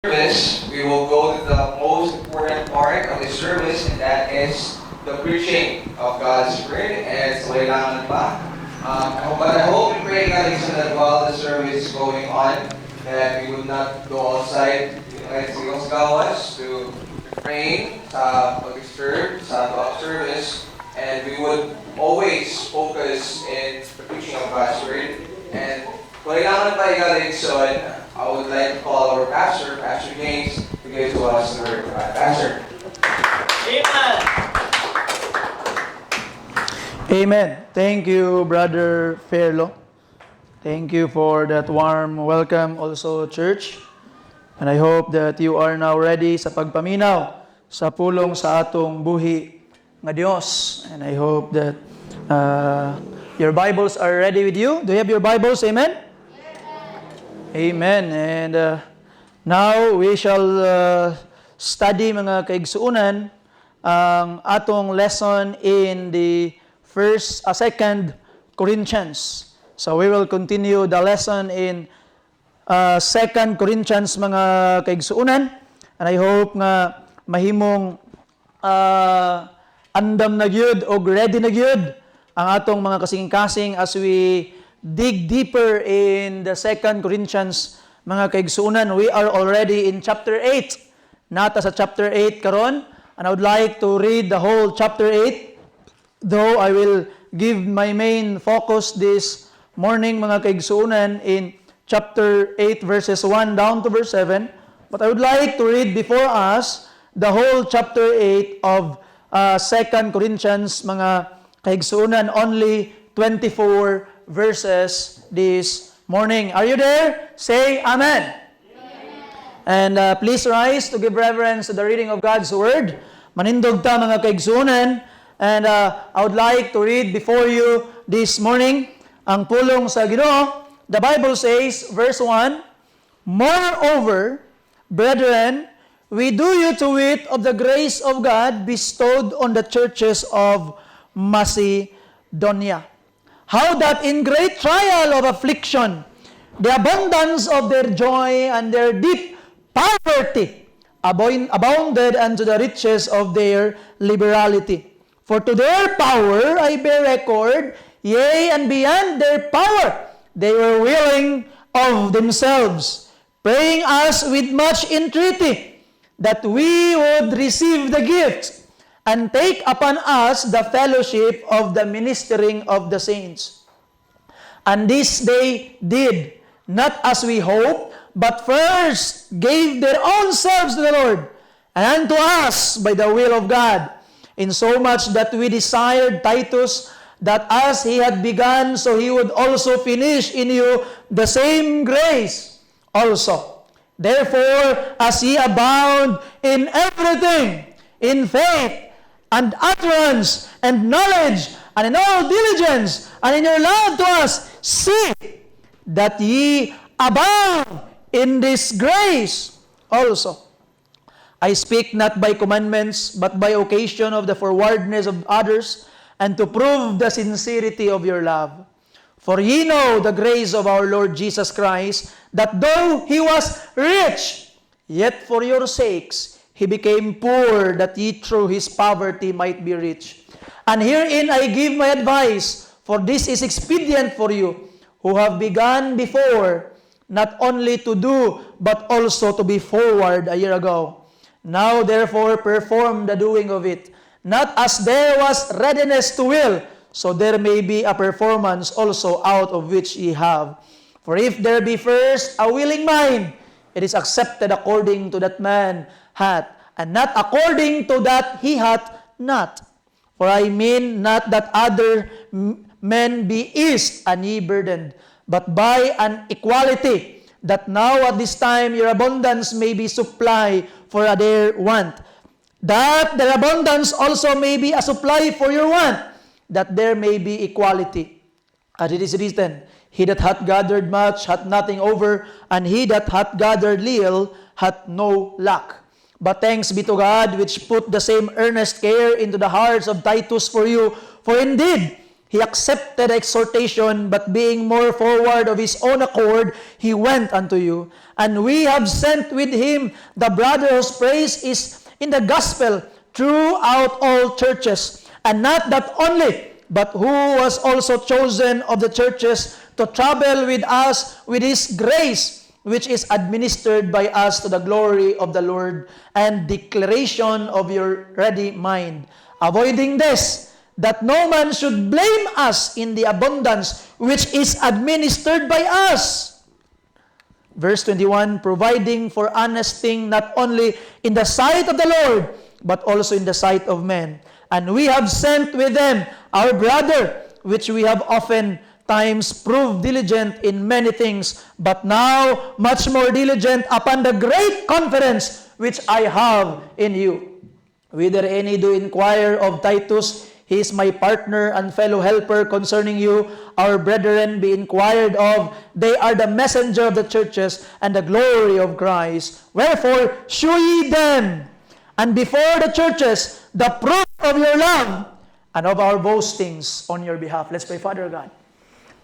service, we will go to the most important part of the service, and that is the preaching of God's Word. And so, kailangan pa. But I hope and pray, God, that while the service is going on, that we would not go outside at Sigos Gawas to pray sa pag-serve, sa talk service, and we would always focus in the preaching of God's Word. And kailangan pa igaling so, I would like to call our pastor, Pastor James, to give to us the word. Pastor. Amen. Amen. Thank you, Brother Fairlo. Thank you for that warm welcome also, church. And I hope that you are now ready sa pagpaminaw sa pulong sa atong buhi nga Dios. And I hope that your Bibles are ready with you. Do you have your Bibles? Amen? Amen. And now we shall study mga kaigsuunan ang atong lesson in the second Corinthians. So we will continue the lesson in 2 Corinthians mga kaigsuunan. And I hope nga mahimong andam na gyud o ready na gyud ang atong mga kasing-kasing as we dig deeper in the 2 Corinthians mga kaigsuunan. We are already in chapter 8. Nata sa chapter 8 karon, and I would like to read the whole chapter 8. Though I will give my main focus this morning mga kaigsuunan in chapter 8 verses 1 down to verse 7. But I would like to read before us the whole chapter 8 of 2 Corinthians mga kaigsuunan, only 24 verses this morning. Are you there? Say Amen. And please rise to give reverence to the reading of God's Word. Manindog ta mga kaigsuunan. And I would like to read before you this morning ang pulong sa Ginoo. The Bible says, verse 1, Moreover, brethren, we do you to wit of the grace of God bestowed on the churches of Macedonia. How that in great trial of affliction, the abundance of their joy and their deep poverty abounded unto the riches of their liberality. For to their power I bear record, yea, and beyond their power, they were willing of themselves, praying us with much entreaty, that we would receive the gift, and take upon us the fellowship of the ministering of the saints. And this they did, not as we hoped, but first gave their own selves to the Lord, and unto us by the will of God, insomuch that we desired Titus, that as he had begun, so he would also finish in you the same grace also. Therefore, as ye abound in everything, in faith, and utterance, and knowledge, and in all diligence, and in your love to us, see that ye abound in this grace also. I speak not by commandments, but by occasion of the forwardness of others, and to prove the sincerity of your love. For ye know the grace of our Lord Jesus Christ, that though he was rich, yet for your sakes he became poor, that ye through his poverty might be rich. And herein I give my advice, for this is expedient for you, who have begun before, not only to do, but also to be forward a year ago. Now therefore perform the doing of it, not as there was readiness to will, so there may be a performance also out of which ye have. For if there be first a willing mind, it is accepted according to that man hath, and not according to that he hath not. For I mean not that other men be eased and ye burdened, but by an equality, that now at this time your abundance may be supply for their want, that their abundance also may be a supply for your want, that there may be equality. As it is written, He that hath gathered much hath nothing over, and he that hath gathered little hath no lack. But thanks be to God, which put the same earnest care into the hearts of Titus for you. For indeed, he accepted the exhortation, but being more forward of his own accord, he went unto you. And we have sent with him the brother whose praise is in the gospel throughout all churches. And not that only, but who was also chosen of the churches to travel with us with his grace, which is administered by us to the glory of the Lord and declaration of your ready mind. Avoiding this, that no man should blame us in the abundance which is administered by us. Verse 21, providing for honest thing not only in the sight of the Lord, but also in the sight of men. And we have sent with them our brother, which we have often times proved diligent in many things, but now much more diligent upon the great confidence which I have in you. Whether any do inquire of Titus, he is my partner and fellow helper concerning you, our brethren be inquired of. They are the messenger of the churches and the glory of Christ. Wherefore, shew ye them, and before the churches, the proof of your love and of our boastings on your behalf. Let's pray. Father God,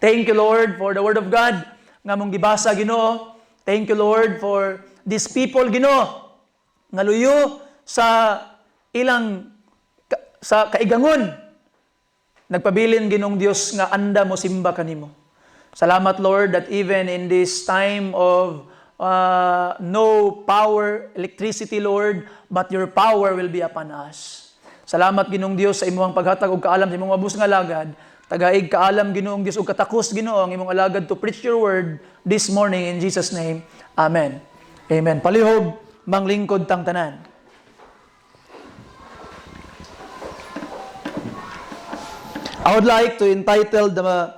thank you, Lord, for the Word of God nga mong gibasa, Ginoo. Thank you, Lord, for these people, Ginoo, nga luyo sa ilang sa kaigangon. Nagpabilin, Ginoong Dios, nga anda mo simba kanimo. Salamat, Lord, that even in this time of no power, electricity, Lord, but your power will be upon us. Salamat, Ginoong Dios, sa imong paghatag og kaalam sa imong mabus nga alagad. Tagaig kaalam, Ginoong Dios, ug katakos, Ginoo, ang imong alagad to preach your word this morning in Jesus' name. Amen. Amen. Palihog, manglingkod tang tanan. I would like to entitle the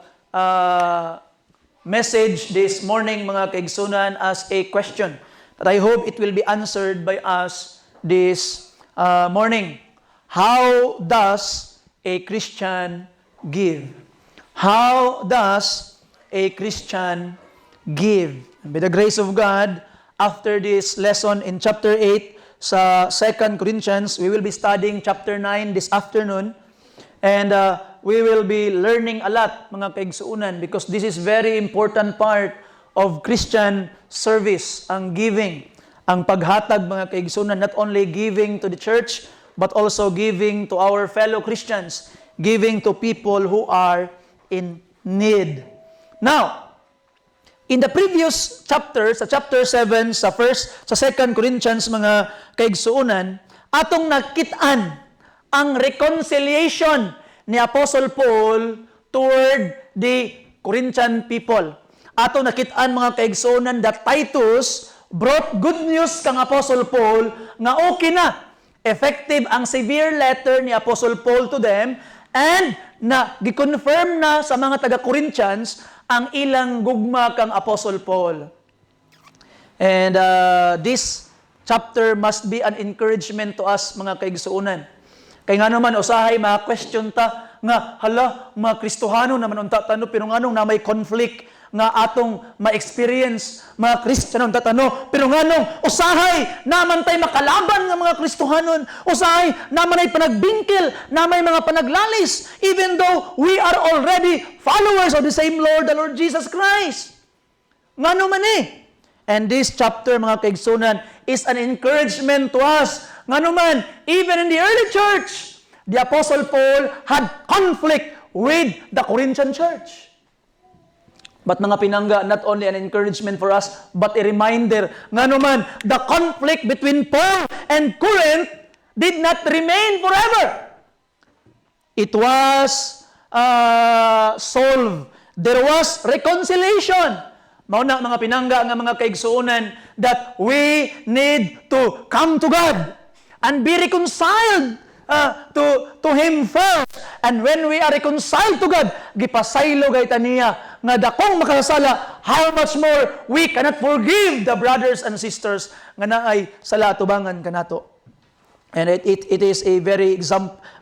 message this morning, mga kaigsunan, as a question that I hope it will be answered by us this morning. How does a Christian give? How does a Christian give? And by the grace of God, after this lesson in chapter 8 sa 2 Corinthians, we will be studying chapter 9 this afternoon. And we will be learning a lot, mga kaigsuunan, because this is very important part of Christian service, ang giving, ang paghatag, mga kaigsuunan, not only giving to the church, but also giving to our fellow Christians, giving to people who are in need. Now, in the previous chapter, sa chapter 7, sa 2 Corinthians, mga kaigsuunan, atong nakitaan ang reconciliation ni Apostle Paul toward the Corinthian people. Ato nakitaan, mga kaigsuonan, that Titus brought good news kang Apostle Paul nga okay na. Effective ang severe letter ni Apostle Paul to them, and na giconfirm na sa mga taga-Corinthians ang ilang gugma kang Apostle Paul. And this chapter must be an encouragement to us, mga kaigsuonan. Kaya nga naman, usahay, mga question ta, nga, hala, mga Kristohano naman ang tatano, pero nga nung na may conflict, nga atong ma-experience, mga Kristiyano ang tatano, pero nga nung, usahay, naman tayo makalaban ng mga Kristohanon, usahay, naman ay panagbingkil, naman ay mga panaglalis, even though we are already followers of the same Lord, the Lord Jesus Christ. Nga naman eh. And this chapter, mga kaigsunan, is an encouragement to us. Nga naman, even in the early church, the Apostle Paul had conflict with the Corinthian church. But mga pinangga, not only an encouragement for us, but a reminder, nga naman, the conflict between Paul and Corinth did not remain forever. It was solved. There was reconciliation. Mauna mga pinangga nga mga kaigsuonan that we need to come to God and be reconciled to Him first. And when we are reconciled to God, gipasaylo gayta niya nga dakong makasala, how much more we cannot forgive the brothers and sisters nga naay sala atubangan kanato. And it is a very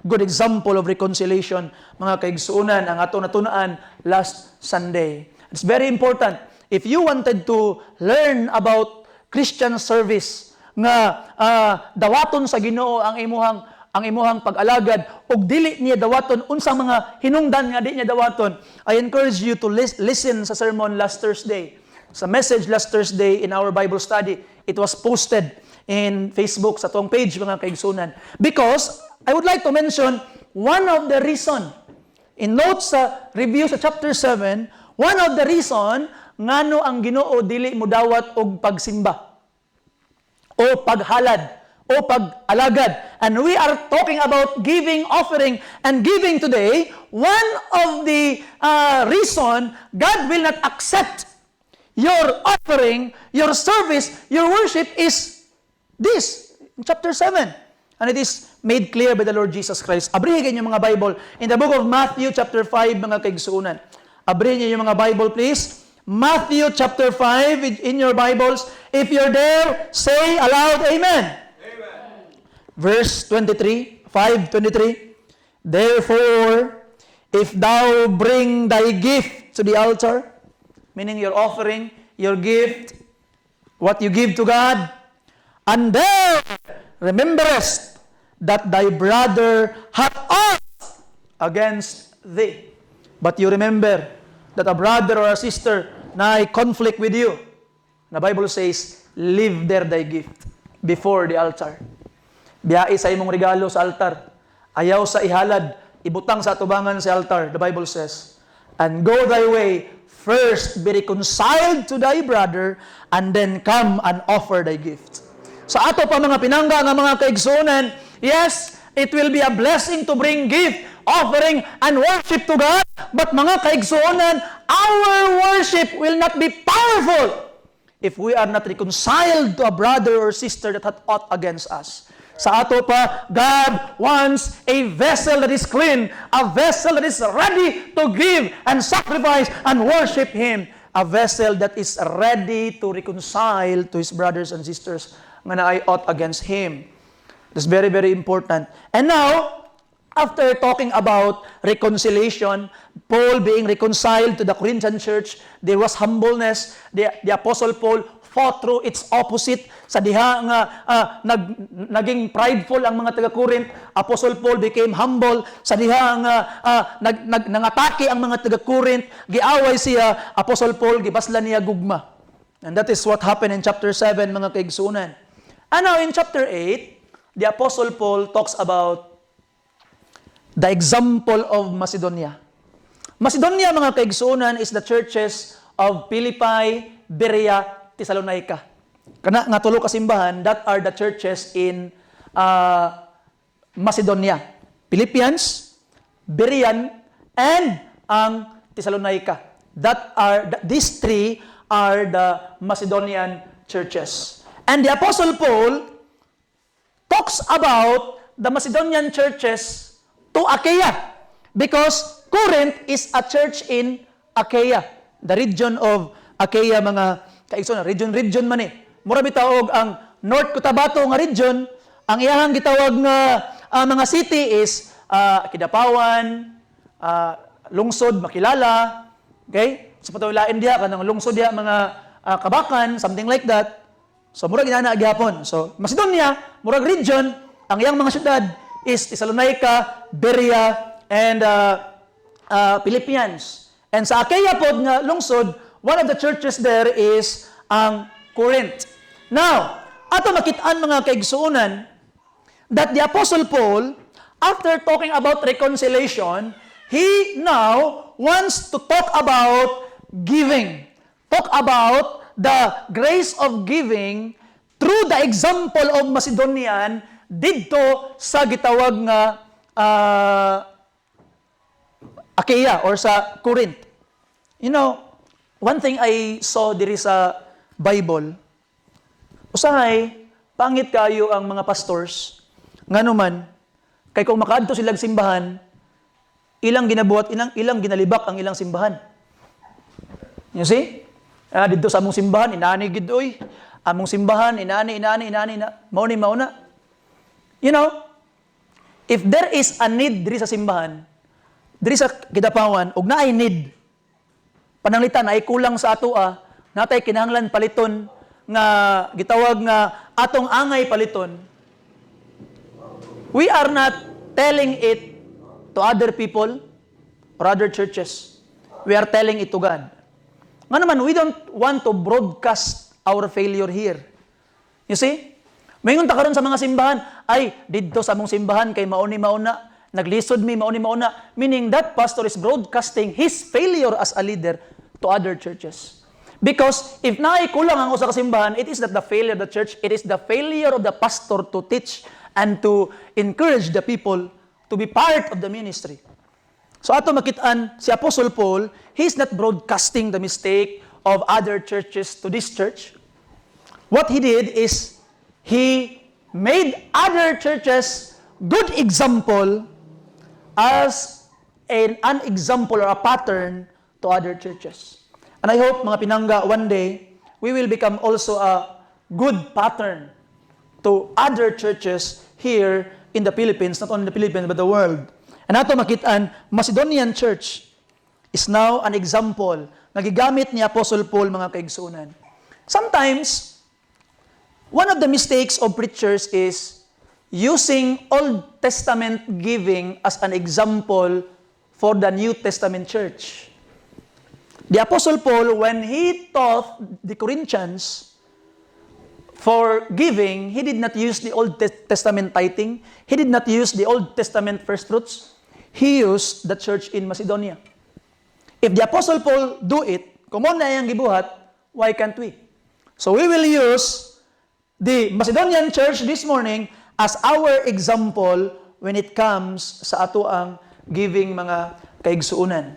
good example of reconciliation, mga kaigsuonan, ang ato natunaan last Sunday. It's very important. If you wanted to learn about Christian service, nga dawaton sa Ginoo ang imuhang ang imuhang pag-alagad ug dili niya dawaton unsang mga hinungdan nga di niya dawaton. I encourage you to listen sa sermon last Thursday. Sa message last Thursday in our Bible study, it was posted in Facebook sa tuwang page mga kaigsunan. Because I would like to mention one of the reason in notes sa review sa chapter 7, one of the reason ngano ang Ginoo dili mo dawat og pagsimba o paghalad o pag-alagad. And we are talking about giving, offering, and giving today. One of the reason God will not accept your offering, your service, your worship is this, in chapter 7. And it is made clear by the Lord Jesus Christ. Abrihin yung mga Bible. In the book of Matthew, chapter 5, mga kaigsuunan. Abrihin yung mga Bible, please. Matthew, chapter 5, in your Bibles. If you're there, say aloud, Amen. Verse 23, 5:23. Therefore, if thou bring thy gift to the altar, meaning your offering, your gift, what you give to God, and there rememberest that thy brother hath ought against thee. But you remember that a brother or a sister na conflict with you. The Bible says, leave there thy gift before the altar. Biyai sa imong regalo sa altar. Ayaw sa ihalad, ibutang sa atubangan sa altar. The Bible says, and go thy way, first be reconciled to thy brother, and then come and offer thy gift. Sa ato pa mga pinangga nga mga kaigsunan, yes, it will be a blessing to bring gift, offering, and worship to God. But mga kaigsunan, our worship will not be powerful if we are not reconciled to a brother or sister that hath ought against us. Sa ato pa, God wants a vessel that is clean, a vessel that is ready to give and sacrifice and worship Him, a vessel that is ready to reconcile to his brothers and sisters nga na ay ought against him. That's very, very important. And now, after talking about reconciliation, Paul being reconciled to the Corinthian church, there was humbleness. The Apostle Paul fought through its opposite. Sa diha nga naging prideful ang mga taga-Corinth, Apostle Paul became humble. Sa diha nga nangatake ang mga taga-Corinth, giaway siya, Apostle Paul gibaslan niya gugma. And that is what happened in chapter 7, mga kaigsunan. And now in chapter 8, the Apostle Paul talks about the example of Macedonia. Macedonia, mga kaigsunan, is the churches of Philippi, Berea, Thessalonica. Kana nga tulo ka simbahan, that are the churches in Macedonia. Philippians, Berean, and ang Thessalonica. These three are the Macedonian churches. And the Apostle Paul talks about the Macedonian churches to Achaia, because Corinth is a church in Achaia, the region of Achaia, mga kaigsunan, region man eh. Mura bitawog ang North Cotabato nga region, ang iyahang gitawag nga mga city is Kidapawan, lungsod Makilala, okay? Sa patawilain diha kanang lungsod diha mga Kabakan, something like that. So murag inana gihapon. So Macedonia, murag region, ang iyang mga syudad is Thessalonica, Berea, and Philippians. And sa Achaia pod nga lungsod, one of the churches there is ang Corinth. Now, ato makitaan mga kaigsuunan that the Apostle Paul, after talking about reconciliation, he now wants to talk about giving. Talk about the grace of giving through the example of Macedonian didto sa gitawag nga Achaia or sa Corinth. You know, one thing I saw diri sa Bible, usahay, pangit kayo ang mga pastors, nganuman, kay kung makaadto silang simbahan, ilang ginabuhat, ilang ginalibak ang ilang simbahan. You see? Dito sa among simbahan, inani gid oy. Among simbahan, inani na. Mauna. You know, if there is a need diri sa simbahan, diri sa Kidapawan, ug naay need, pananglitan ay kulang sa atoa, natay kinahanglan paliton nga gitawag nga atong angay paliton. we are not telling it to other people or other churches. We are telling it to God. Nga naman, we don't want to broadcast our failure here. You see? Mayroon ta karon sa mga simbahan, ay, dito sa mong simbahan, kay mauni-mauna, naglisod mi, mauni-mauna. Meaning that pastor is broadcasting his failure as a leader to other churches. Because if naikulang ang usa ka simbahan, it is not the failure of the church, it is the failure of the pastor to teach and to encourage the people to be part of the ministry. So ato makitaan, si Apostle Paul, he's not broadcasting the mistake of other churches to this church. What he did is, he made other churches good example as an example or a pattern to other churches. And I hope, mga pinangga, one day, we will become also a good pattern to other churches here in the Philippines, not only the Philippines, but the world. And ato makitaan, Macedonian Church is now an example na gigamit ni Apostle Paul, mga kaigsunan. Sometimes, one of the mistakes of preachers is using Old Testament giving as an example for the New Testament church. The Apostle Paul, when he taught the Corinthians for giving, he did not use the Old Testament tithing. He did not use the Old Testament first fruits. He used the church in Macedonia. If the Apostle Paul do it, kumon na yang gibuhat, why can't we? So we will use the Macedonian church this morning as our example when it comes sa ato ang giving mga kaigsuunan.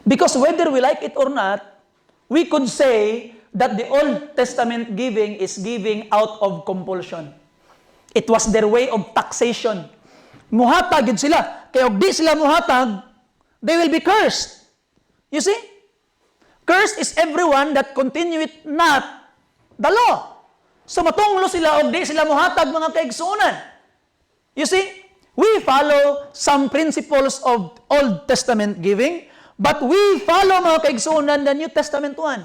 Because whether we like it or not, we could say that the Old Testament giving is giving out of compulsion. It was their way of taxation. Muhatag yun sila. Kaya og di sila muhatag, they will be cursed. You see? Cursed is everyone that continueth not the law. So matunglo sila og di sila muhatag mga kaigsuunan. You see? We follow some principles of Old Testament giving, but we follow mga kaigsuunan the New Testament one.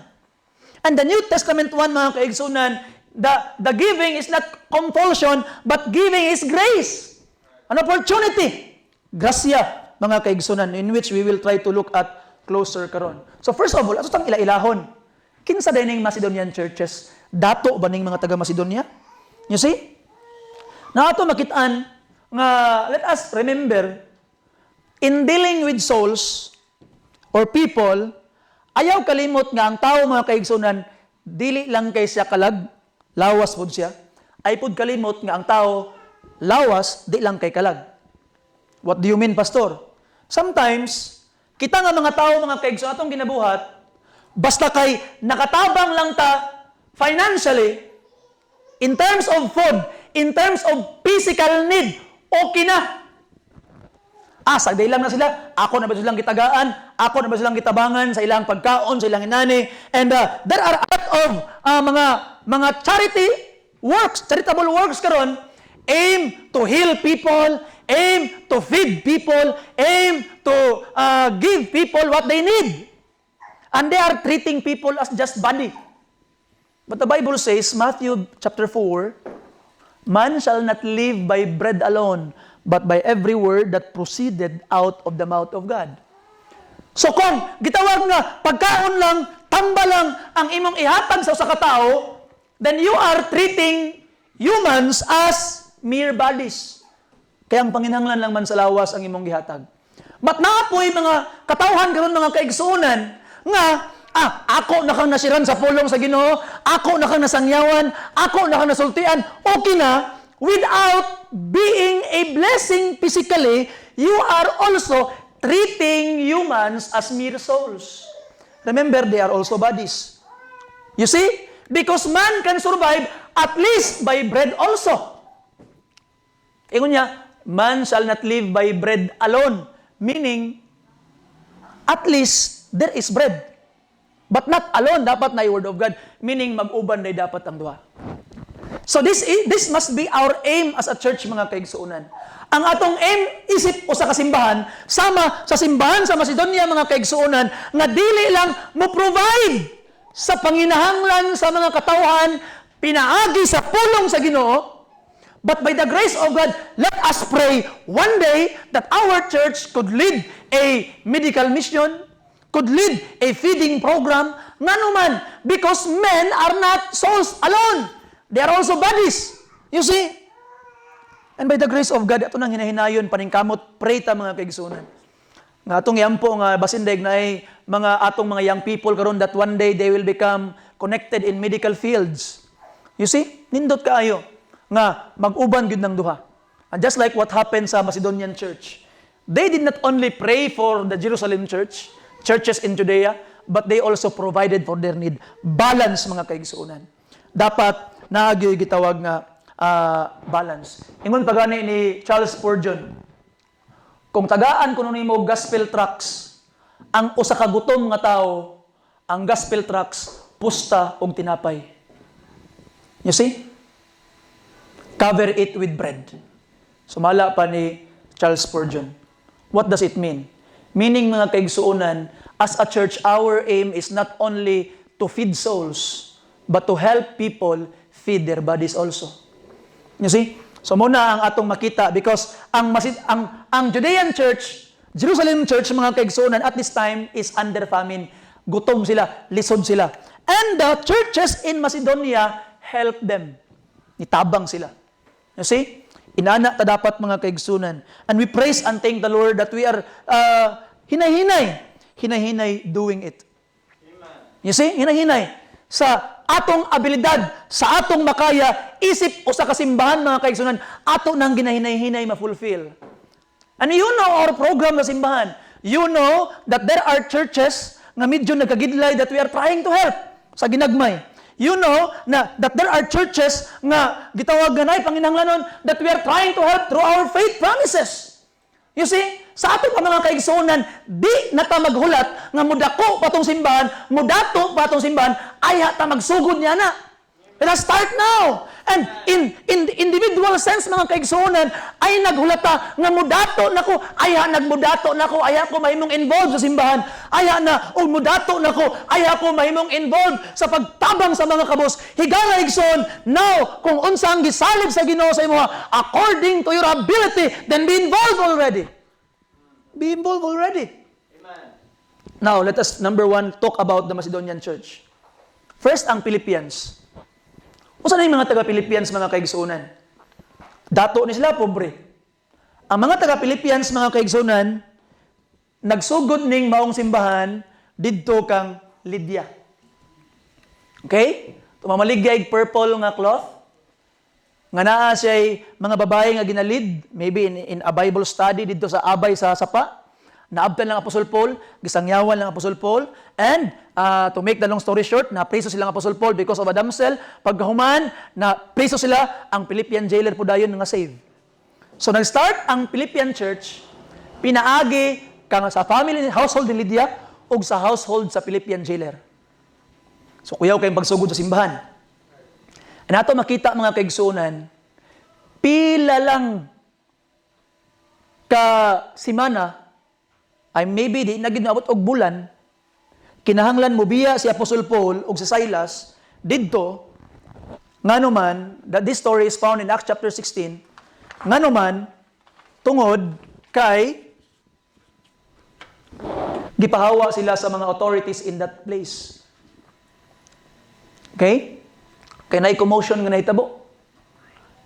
And the New Testament one, mga kaigsuunan, the giving is not compulsion, but giving is grace. An opportunity. Grasya, mga kaigsuunan, in which we will try to look at closer karon. So first of all, ato tang ila-ilahon. Kinsa dining Macedonian churches? Dato ba ning mga taga Macedonia? You see? Na ato makitaan nga, let us remember, in dealing with souls or people, ayaw kalimot nga ang tao, mga kaigsunan, dili lang kay siya kalag, lawas pud siya. Ay pud kalimot nga ang tao, lawas, di lang kay kalag. What do you mean, Pastor? Sometimes, kita nga mga tao, mga kaigsunan, atong ginabuhat, basta kay nakatabang lang ta financially, in terms of food, in terms of physical need, okay na. Sagday lang na sila, ako na ba silang gitagaan, ako na ba silang gitabangan sa ilang pagkaon, sa ilang inani, and there are a lot of mga charity works, charitable works karon, aim to heal people, aim to feed people, aim to give people what they need. And they are treating people as just body. But the Bible says, Matthew chapter 4, man shall not live by bread alone, but by every word that proceeded out of the mouth of God. So kung gitawag nga, pagkaon lang, tamba lang ang imong ihatag sa usa ka tawo, then you are treating humans as mere bodies. Kaya ang panginahanglan lang man sa lawas ang imong gihatag. Mat naapoy mga katawhan karon, mga kaigsuunan nga, ako na kang nasiran sa pulong sa Ginoo, ako na kang nasangyawan, ako na kang nasultian, okay na, without being a blessing physically, you are also treating humans as mere souls. Remember, they are also bodies. You see? Because man can survive at least by bread also. Ingon niya, man shall not live by bread alone. Meaning, at least there is bread. But not alone, dapat na yung word of God. Meaning, mag-uban na dapat ang duha. So this must be our aim as a church, mga kaigsuunan. Ang atong aim, isip o sa kasimbahan, sama sa simbahan sa Macedonia, mga kaigsuunan, nga dili lang mo provide sa panginahanglan sa mga katawhan, pinaagi sa pulong sa Ginoo, But by the grace of God, let us pray one day that our church could lead a medical mission, could lead a feeding program, nga naman, because men are not souls alone. They are also bodies. You see? And by the grace of God, ito nang hinahinayon, paningkamot, pray ta mga kaigsunan. Nga atong yampo nga basindag na ay mga atong mga young people karon that one day they will become connected in medical fields. You see? Nindot kaayo nga mag-uban gyud ng duha. And just like what happened sa Macedonian church, they did not only pray for the Jerusalem church, churches in Judea, but they also provided for their need. Balance mga kaigsunan. Dapat naagyoy gitawag nga balance. Ingon pagani ni Charles Spurgeon, kung tagaan kuno nimo gospel tracts, ang usa ka gutom nga tawo, ang gospel tracts pusta og tinapay. You see? Cover it with bread. Sumala pa ni Charles Spurgeon. What does it mean? Meaning mga kaigsuonan, as a church, our aim is not only to feed souls, but to help people feed their bodies also. You see? So muna ang atong makita because ang Judean church, Jerusalem church mga kaigsuonan at this time is under famine. Gutom sila, lisod sila. And the churches in Macedonia help them. Nitabang sila. You see? Inana ta dapat mga kaigsunan. And we praise and thank the Lord that we are hinahinay doing it. You see? Hinahinay. Sa atong abilidad, sa atong makaya, isip o sa kasimbahan mga kaigsunan, ato nang ginahinay-hinay ma-fulfill. And you know our program na simbahan. You know that there are churches nga medyo nagkagidlay that we are trying to help sa ginagmay. You know that there are churches nga gitawag ganay panginahanglanon that we are trying to help through our faith promises. You see, sa ato pa mga kaigsunan, di na ta maghulat nga mudako patong simbahan, mudato patong simbahan, ay ta magsugod niya na. Let us start now. And in the individual sense mga kaigsunan, ay naghulata nga mudato nako, ay nagmudato nako, ay ako mahimong involved sa simbahan. Ay na mudato nako, ay ako mahimong involved sa pagtabang sa mga kabos. Higala igsoon, now kung unsa ang gisalib sa Ginoo sa imo according to your ability, then be involved already. Be involved already. Amen. Now, let us, number one, talk about the Macedonian church. First, ang Philippians. Usa na yung mga taga-Philippians, mga kaigsunan? Dato ni sila, pobre. Ang mga taga-Philippians, mga kaigsunan, nagsugod ning maong simbahan didto kang Lydia. Okay? Tumamaligay purple nga cloth. Nga naa siya'y mga babae nga ginalid, maybe in a Bible study dito sa Abay sa Sapa. Naabtan lang Apostol Paul, gisangyawan lang Apostol Paul, and to make the long story short, na-preso silang Apostol Paul because of a damsel. Pagkahuman, na-preso sila, ang Philippian jailer po dayon nga save. So nag-start ang Philippian church, pinaagi kang sa family household ni Lydia ug sa household sa Philippian jailer. So kuyaw kayong pagsugod sa simbahan. And ato makita mga kaigsunan, pila lang ka simana, ay maybe di na ginaabot og bulan, kinahanglan mo biya si Apostle Paul ug si Silas didto nganuman, that this story is found in Acts chapter 16, nganuman tungod kay gipahawa sila sa mga authorities in that place. Okay? Kay naay commotion nga nahitabo.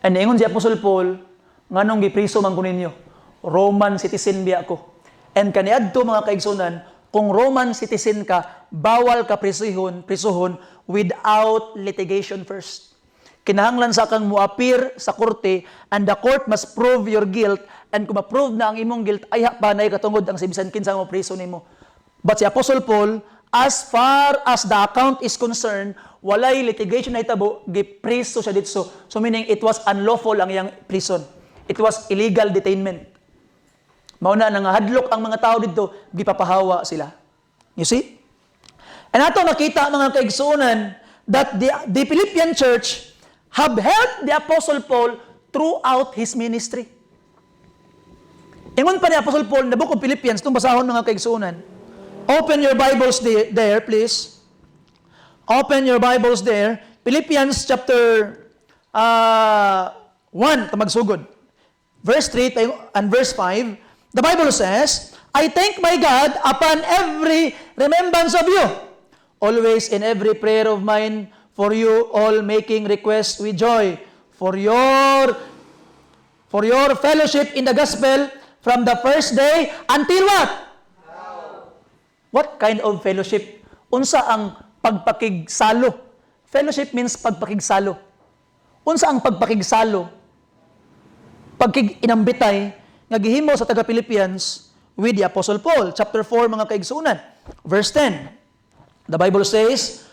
And ingon si Apostle Paul, nganong gipriso man ko ninyo? Roman citizen biya ako. And kaniadto mga kaigsunan, kung Roman citizen ka, bawal ka prisuhon without litigation first. Kinahanglan sa kang muapir sa korte, and the court must prove your guilt, and kung ma-prove na ang imong guilt, ay panay katungod ang sibisan kinsa mo priso nimo. But si Apostle Paul, as far as the account is concerned, walay litigation na itabo, gipriso siya dito. So meaning, it was unlawful ang iyang prison. It was illegal detainment. Mauna nang hadlok ang mga tao dito, gipapahawa sila. You see? And ato nakita mga kaigsuonan that the Philippian church have helped the Apostle Paul throughout his ministry. Ingon pa ni Apostle Paul, na book of Philippians, itong basahon mga kaigsuonan. Open your Bibles there, please. Open your Bibles there. Philippians chapter 1, tamagsugod. Verse 3 and verse 5, the Bible says, I thank my God upon every remembrance of you, always in every prayer of mine, for you all making requests with joy, for your fellowship in the gospel from the first day until what? What kind of fellowship? Unsa ang pagpakigsalo? Fellowship means pagpakigsalo. Unsa ang pagpakigsalo? Pagkig-inambitay nga gihimo sa taga Philippians with the Apostle Paul, chapter 4 mga kaigsuunan. Verse 10. The Bible says,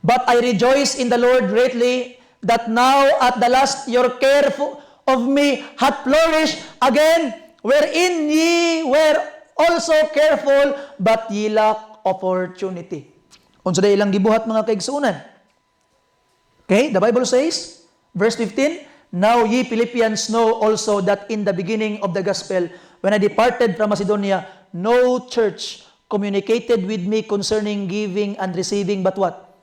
but I rejoice in the Lord greatly that now at the last your care of me hath flourished again, wherein ye were also careful, but ye lack opportunity. Unsa day ilang gibuhat mga kaigsuunan? Okay, the Bible says, verse 15, now ye Philippians know also that in the beginning of the gospel, when I departed from Macedonia, no church communicated with me concerning giving and receiving, but what?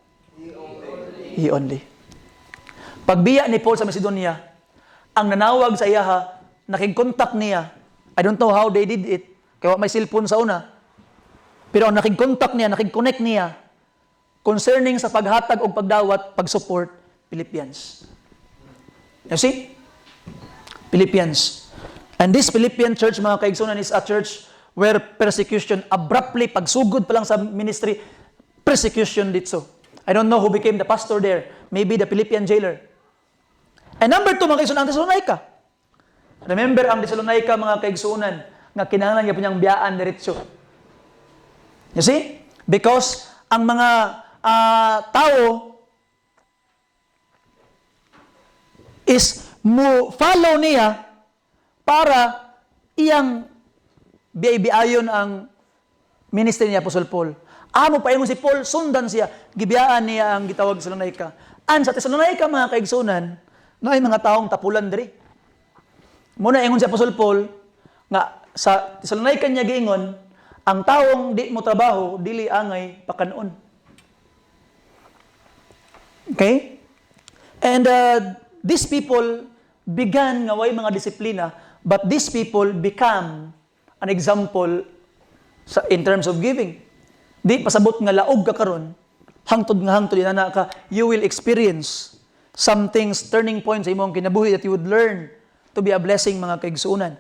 He only. Pagbiya ni Paul sa Macedonia, ang nanawag sa iyaha, nakig-contact niya. I don't know how they did it, kaya may cellphone sa una. Pero ang nakig-contact niya, nakig-connect niya, concerning sa paghatag o pagdawat, pag-support, Philippians. You see? Philippians. And this Philippian church, mga kaigsunan, is a church where persecution, abruptly, pagsugod pa lang sa ministry, persecution dito. I don't know who became the pastor there. Maybe the Philippian jailer. And number 2, mga kaigsunan, ang Thessalonica. Remember ang Thessalonica, mga kaigsunan, nga kinahanglan niya po niyang biyaan diretso. You see? Because ang mga tao is mo follow niya para iyang biyayon ang ministry ni Apostle Paul. Amo pa si Paul, sundan siya, gibiyaan niya ang gitawag sa Thessalonica. An sa Thessalonica, mga kaigsunan, na ay mga taong tapulan diri. Muna ingon si Apostle Paul, nga sa Thessalonica niya giingon, ang taong di mo trabaho, dili angay pakanon. Okay? And these people began nga way mga disiplina, but these people become an example in terms of giving. Di pasabot nga laog ka karon, hangtod inana ka, you will experience some things, turning points sa imong kinabuhi that you would learn to be a blessing, mga kaigsuunan.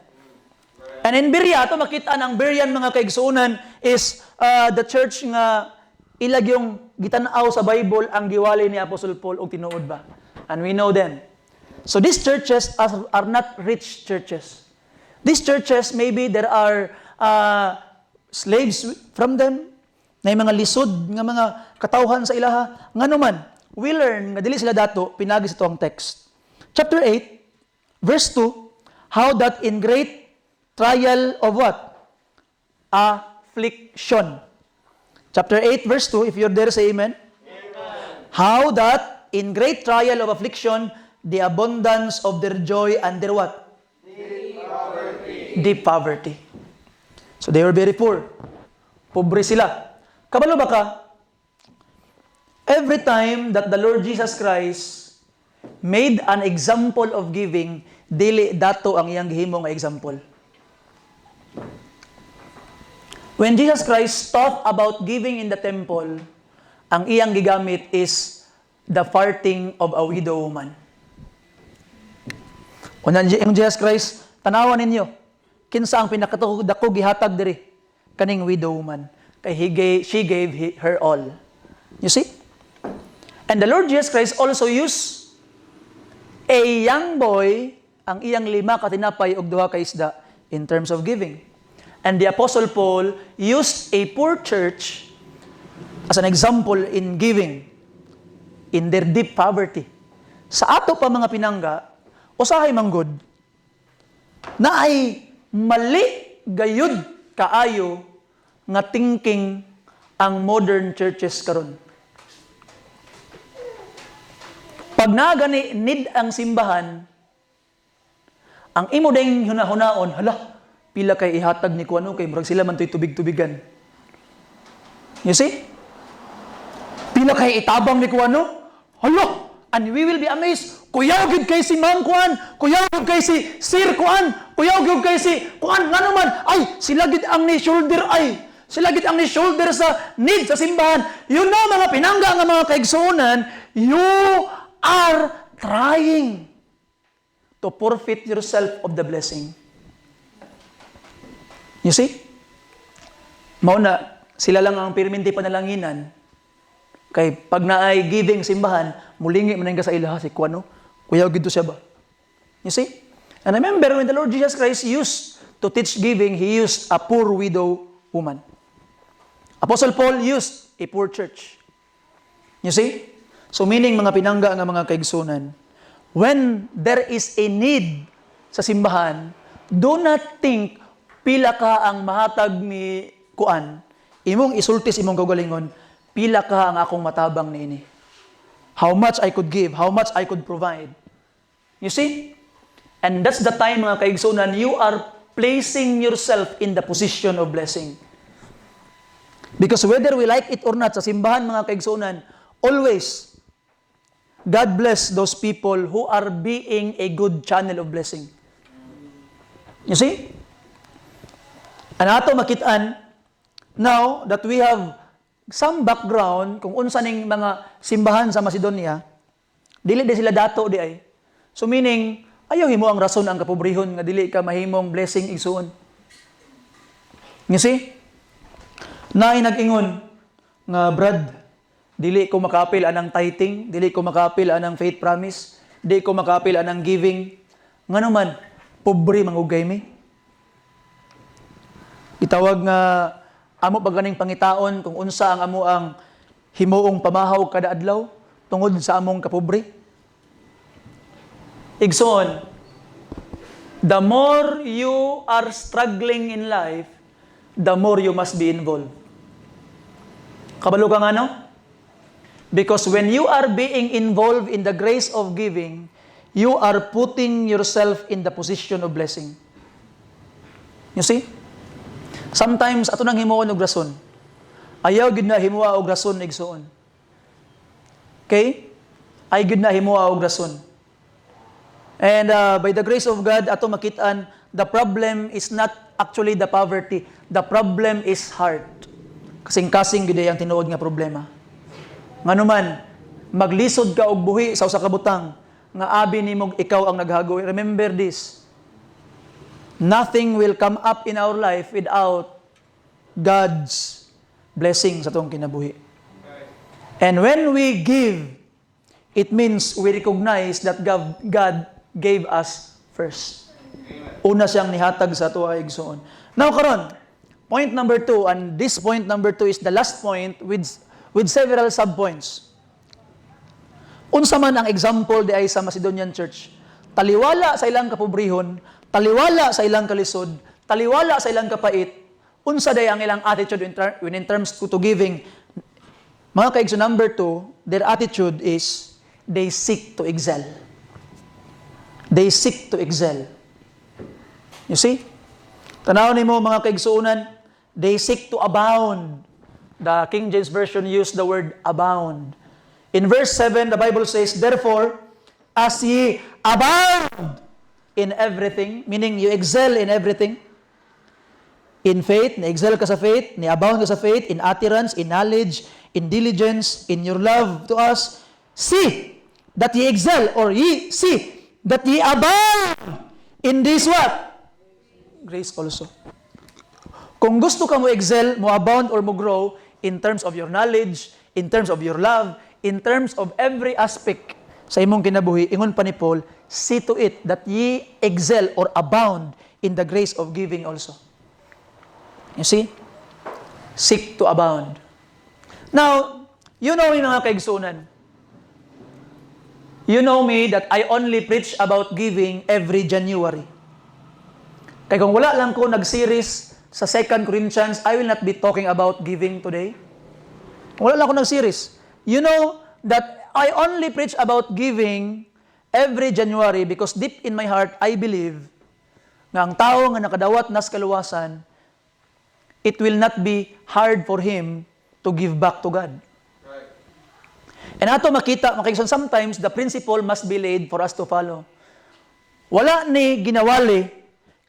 And in Berea, ito makita ng Berean, mga kaigsuunan, is the church nga ilag yung gitanaw sa Bible ang giwali ni Apostle Paul o tinuod ba. And we know them. So these churches are not rich churches. These churches, maybe there are slaves from them, na mga lisod, nga mga katawhan sa ilaha. Nga naman, we learn, nga dili sila dato, pinagi sa ito ang text. Chapter 8, verse 2, how that in great trial of what? Affliction. Chapter 8, verse 2, if you're there, say amen. Amen. How that in great trial of affliction, the abundance of their joy and their what? Deep poverty. So they were very poor. Pobre sila. Kabalo ba ka? Every time that the Lord Jesus Christ made an example of giving, dili dato ang iyang gihimo nga example. When Jesus Christ taught about giving in the temple, ang iyang gigamit is the farthing of a widow woman. Unan yung Jesus Christ, tanawan ninyo, kinsa ang pinakadako gihatag diri kaning widow woman. Kay she gave her all. You see? And the Lord Jesus Christ also used a young boy, ang iyang 5 ka tinapay ug 2 ka isda, in terms of giving. And the Apostle Paul used a poor church as an example in giving in their deep poverty. Sa ato pa mga pinangga, usahay manggod, na ay mali gayud kaayo nga thinking ang modern churches karon. Pag nagani need ang simbahan, ang imo ding hunahunaon, hala, pila kay ihatag ni kuano kay murag sila man to'y tubig-tubigan. You see? Pila kay itabang ni kuano, hala, And we will be amazed. Kuyaw gyud kay si Ma'am Kuan, kuyaw gyud kay si Sir Kuan, kuyaw gyud kay si Kuan nga naman. Ay, sila gid ang ni shoulder ay. Sila gid ang ni shoulder sa need sa simbahan. You know mga pinangga nga mga kaigsuonan, you are trying to forfeit yourself of the blessing. You see? Mauna, sila lang ang perminti panalanginan. Kay pag naay giving simbahan, mulingi man ka sa ilaha si Kuano. Kuyaw gid to siya ba? You see? And remember when the Lord Jesus Christ used to teach giving, He used a poor widow woman. Apostle Paul used a poor church. You see? So meaning mga pinangga nga mga kaigsunan, when there is a need sa simbahan, do not think pila ka ang mahatag ni Kuan. Imong isultis imong kaugalingon, pila ka ang akong matabang niini. How much I could give, how much I could provide. You see? And that's the time mga kaigsunan, you are placing yourself in the position of blessing. Because whether we like it or not, sa simbahan mga kaigsunan, always, God bless those people who are being a good channel of blessing. You see? And ato makitaan, now that we have some background kung unsa ning mga simbahan sa Macedonia, dili di sila dato di ay. So meaning, ayaw himo ang rason ang kapobrehon nga dili ka mahimong blessing igsuon. You see? Naay nag-ingon nga Brad, dili ko makapil anang tithing, dili ko makapil anang faith promise, dili ko makapil anang giving. Ngano man, pobre mangugay mi. Itawag nga amo pa ganing pangitaon kung unsa ang amo ang himuong pamahaw kada adlaw tungod sa among kapobre. Igsoon, the more you are struggling in life, the more you must be involved. Kabalo ka nga no? Because when you are being involved in the grace of giving, you are putting yourself in the position of blessing. You see? Sometimes, ato nang himuon og rason. Ayaw gid na himuwa og rason igsuon. Okay? Ay gid na himuwa og rason. And by the grace of God, ato makitaan, the problem is not actually the poverty. The problem is heart. Kasing-kasing gid ang tinuod nga problema. Nganuman, maglisod ka og buhi sa usa ka butang nga abi nimo ikaw ang naghagoy. Remember this. Nothing will come up in our life without God's blessing sa tong kinabuhi. And when we give, it means we recognize that God gave us first. Una siyang nihatag sa ato ay igsoon. Now karon, point number 2, and this point number 2 is the last point with several subpoints. Unsa man ang example di ay sa Macedonian Church? Taliwala sa ilang kapobrehon, taliwala sa ilang kalisod, taliwala sa ilang kapait, unsa day ang ilang attitude when in terms to giving. Mga kaigso, number 2, their attitude is they seek to excel. They seek to excel. You see? Tanaw nimo mga kaigsuunan, they seek to abound. The King James Version used the word abound. In verse 7, the Bible says, therefore, as ye abound in everything, meaning you excel in everything. In faith, na-excel ka sa faith, ni-abound ka sa faith, in utterance, in knowledge, in diligence, in your love to us. See that ye excel, or ye see that ye abound in this what? Grace also. Kung gusto ka mo excel, mo abound or mo grow in terms of your knowledge, in terms of your love, in terms of every aspect sa imong kinabuhi, ingon pa ni Paul, see to it that ye excel or abound in the grace of giving also. You see? Seek to abound. Now, you know me mga kaigsunan. You know me that I only preach about giving every January. Kaya kung wala lang ko nag-series sa 2 Corinthians, I will not be talking about giving today. Kung wala lang ko nag-series. You know that I only preach about giving every January because deep in my heart, I believe nga ang tao nga nakadawat nas kaluwasan, it will not be hard for him to give back to God. And ato makita, mga kaigsoon, sometimes the principle must be laid for us to follow. Wala ni ginawali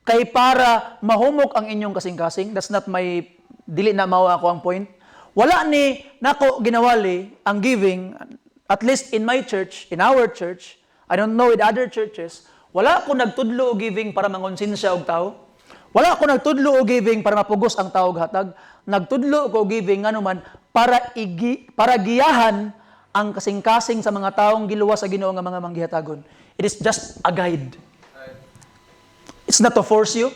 kay para mahumok ang inyong kasing-kasing. That's not my, dili na mao ako ang point. Wala ni nako ginawali ang giving, at least in my church, in our church, I don't know with other churches, wala ko nagtudlo o giving para mangonsensya og tao. Wala ko nagtudlo o giving para mapugos ang tao og hatag. Nagtudlo ko giving nga naman para giyahan ang kasing-kasing sa mga taong giluwas sa Ginoo nga mga manggihatagon. It is just a guide. It's not to force you.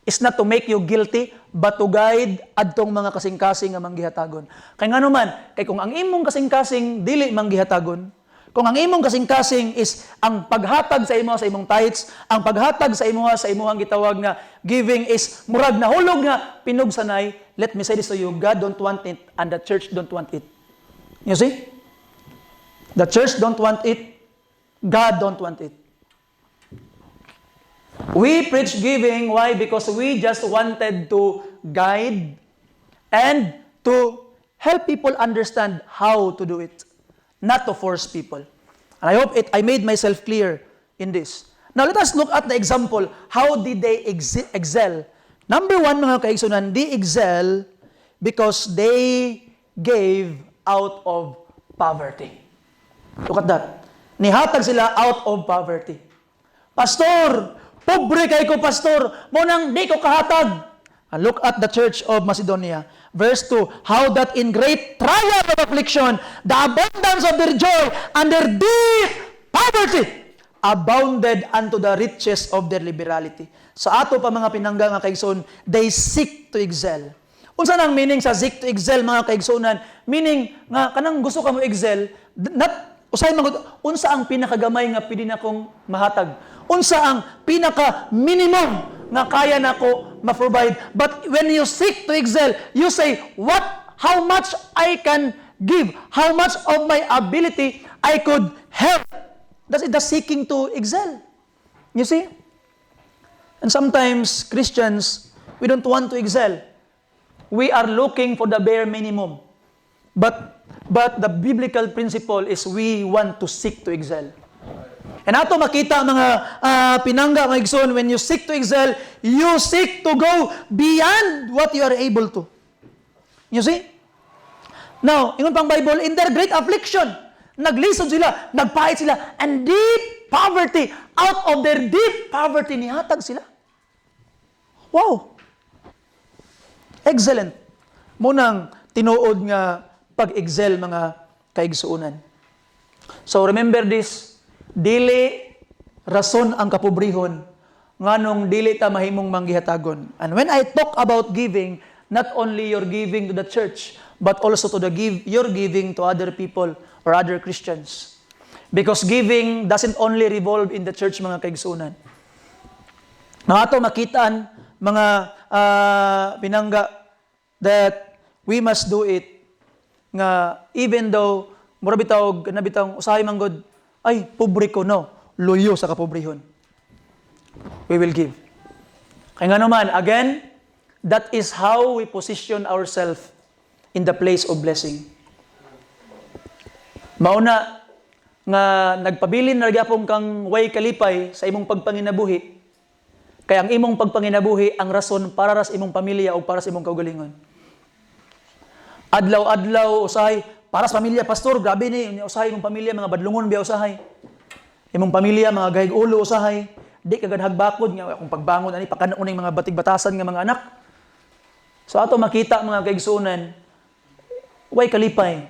It's not to make you guilty, but to guide adtong mga kasing-kasing nga manggihatagon. Kay nga naman, kay kung ang imong kasing-kasing dili manggihatagon, kung ang imong kasing-kasing is ang paghatag sa imo sa imong tithes, ang paghatag sa imo sa imong gitawag nga giving is murag nahulog nga pinugsanay, let me say this to you, God don't want it and the church don't want it. You see? The church don't want it, God don't want it. We preach giving, why? Because we just wanted to guide and to help people understand how to do it, not to force people. And I hope I made myself clear in this. Now let us look at the example. How did they excel? Number one, mga kaigsunan, they excel because they gave out of poverty. Look at that. Nihatag sila out of poverty. Pastor, pobre kay ko, pastor. Munang di ko kahatag. And look at the church of Macedonia. Verse 2, how that in great trial of affliction, the abundance of their joy and their deep poverty abounded unto the riches of their liberality. Sa ato pa mga pinangga nga kaigsoon, they seek to excel. Unsa nang meaning sa seek to excel, mga kaigsoonan? Meaning nga kanang gusto ka mo excel, not usay unsa ang pinakagamay nga pwede na kong mahatag? Unsa ang pinaka-minimum nga kaya nako ma-provide? But when you seek to excel, you say, how much I can give, how much of my ability I could help. That's the seeking to excel. You see? And sometimes, Christians, we don't want to excel. We are looking for the bare minimum. But the biblical principle is we want to seek to excel. And ato makita mga pinangga, mga igsoon, when you seek to excel, you seek to go beyond what you are able to. You see? Now, ingon pang Bible, in their great affliction, naglisod sila, nagpahit sila, and deep poverty, out of their deep poverty, nihatag sila. Wow! Excellent. Munang tinuod nga pag-excel, mga kaigsuunan. So remember this, dili rason ang kapobrehon nganong dili ta mahimong manggihatagon. And when I talk about giving, not only your giving to the church, but also to your giving to other people or other Christians. Because giving doesn't only revolve in the church, mga kaigsuunan. Nga ato makitaan, mga pinangga, that we must do it nga even though mura bitaw nabitaw usahay manggod, ay, pobre ko, no. Luyo sa kapobrehon. We will give. Kaya nga naman, again, that is how we position ourselves in the place of blessing. Mauna, nga nagpabilin na gyapon kang way kalipay sa imong pagpanginabuhi, kaya ang imong pagpanginabuhi ang rason para sa imong pamilya o para sa imong kaugalingon. Adlaw-adlaw, usahay, para sa pamilya, pastor, grabe ni, usahay imong pamilya, mga badlungon biya usahay. Imong pamilya, mga gahig ulo usahay. Di kagad hagbakod, nga kung pagbangon, ani, pakanuning mga batig-batasan nga mga anak. So ato makita, mga kaigsuunan, way kalipay.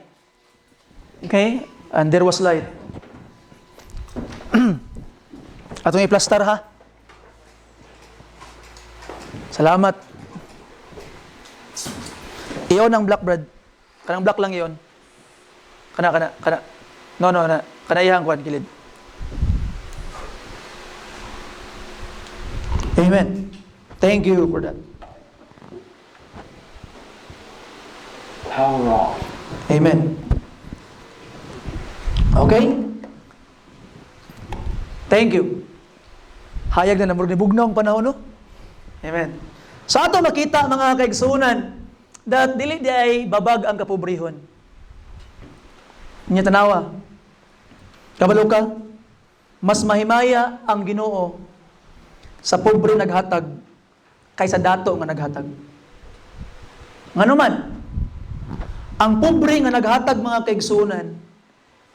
Okay? And there was light. Atong i-plaster, ha? Salamat. Iyon ang black bread. Kanang black lang iyon. Kana. No, kana iyang kwan kilid. Amen. Thank you for that. How wrong. Amen. Okay? Thank you. Hayag na namurog ni bugnaw ang panahon, no? Amen. Sa ato makita, mga kaigsuunan, that dili di ay babag ang kapobrehon. Nya tanawa. Kabalo ka, mas mahimaya ang Ginoo sa pobre naghatag kaysa dato nga naghatag. Nganuman, ang pobre nga naghatag mga kaigsunan,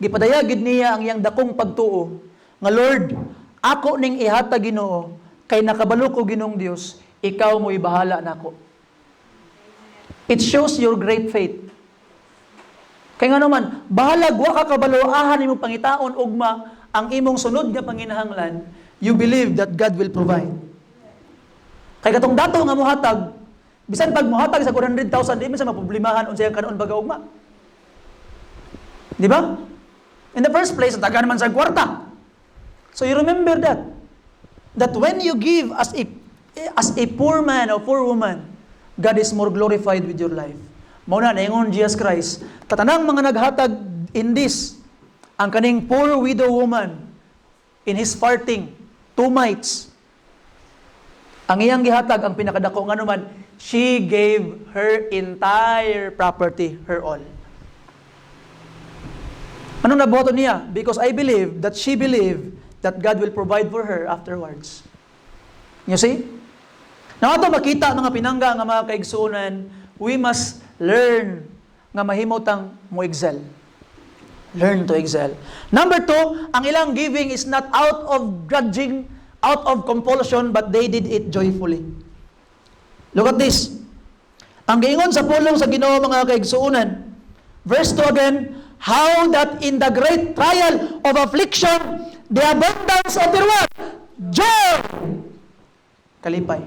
gipadayagid niya ang iyang dakong pagtuo nga Lord, ako ning ihatag Ginoo kay nakabalo ko Ginoong Dios, ikaw mo ibahala nako. It shows your great faith. Kay nga naman, bahalag wa ka kabalo ahan imong pangitaon ugma ang imong sunod nga panginahanglan, you believe that God will provide. Kay katong dato nga mohatag, bisan pag mohatag sa 100,000, di man sa maproblemahan unsay kanon baga ugma. Di ba? In the first place, taga naman sa kwarta. So you remember that when you give as a poor man or poor woman, God is more glorified with your life. Mao na ingon Jesus Christ, katanang mga naghatag in this, ang kaning poor widow woman in his farting, 2 mites. Ang iyang gihatag ang pinakadako nga naman, she gave her entire property, her all. Anong nabuhaton niya? Because I believe that she believed that God will provide for her afterwards. You see? Now ato makita mga pinangga nga mga kaigsuonan, we must learn nga mahimutang mo excel. Learn to excel. Number 2, ang ilang giving is not out of grudging, out of compulsion, but they did it joyfully. Look at this. Ang giingon sa pulong sa Ginoo mga kaigsuonan, verse 2 again, how that in the great trial of affliction, the abundance of their what? Joy! Kalipay.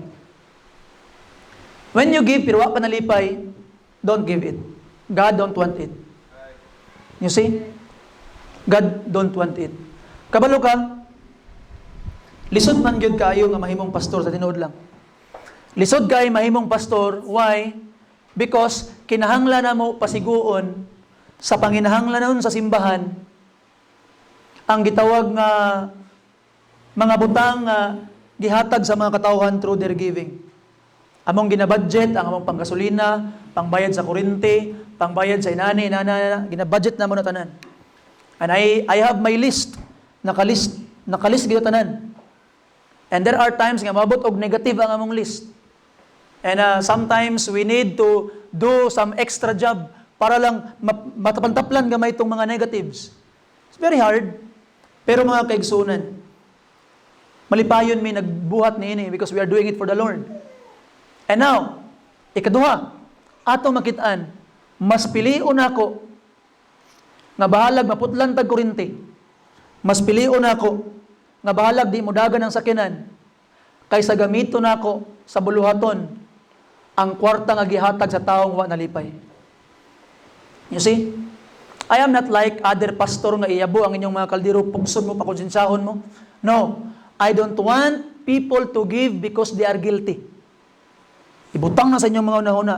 When you give, pero wa pa nalipay, don't give it. God don't want it. You see? God don't want it. Kabalo ka, lisod man gyud kaayo nga mahimong pastor sa tinuod lang. Lisod kay mahimong pastor, why? Because kinahanglan na mo pasiguon sa panginahanglan nun sa simbahan ang gitawag nga mga butang nga gihatag sa mga katawhan through their giving. Among ginabudget ang among panggasolina, pangbayad sa kuryente, pangbayad sa inani, ginabudget na mo na tanan. And I have my list, nakalist gito tanan. And there are times nga mabot og negative ang among list. And sometimes we need to do some extra job para lang matapantaplan gamay itong mga negatives. It's very hard. Pero mga kaigsunan, malipayon may nagbuhat niini because we are doing it for the Lord. And now, ikaduha, ato makitaan, mas piliun ako nga bahalag maputlan tag kuryente. Mas piliun ako nga bahalag di mudagan ang sakinan kaysa gamito nako sa buluhaton ang kwarta nga gihatag sa taong wa nalipay. You see? I am not like other pastor nga iyabo ang inyong mga kaldero, pugson mo, pakonsensahon mo. No. I don't want people to give because they are guilty. Ibutang na sa inyong mga una-una.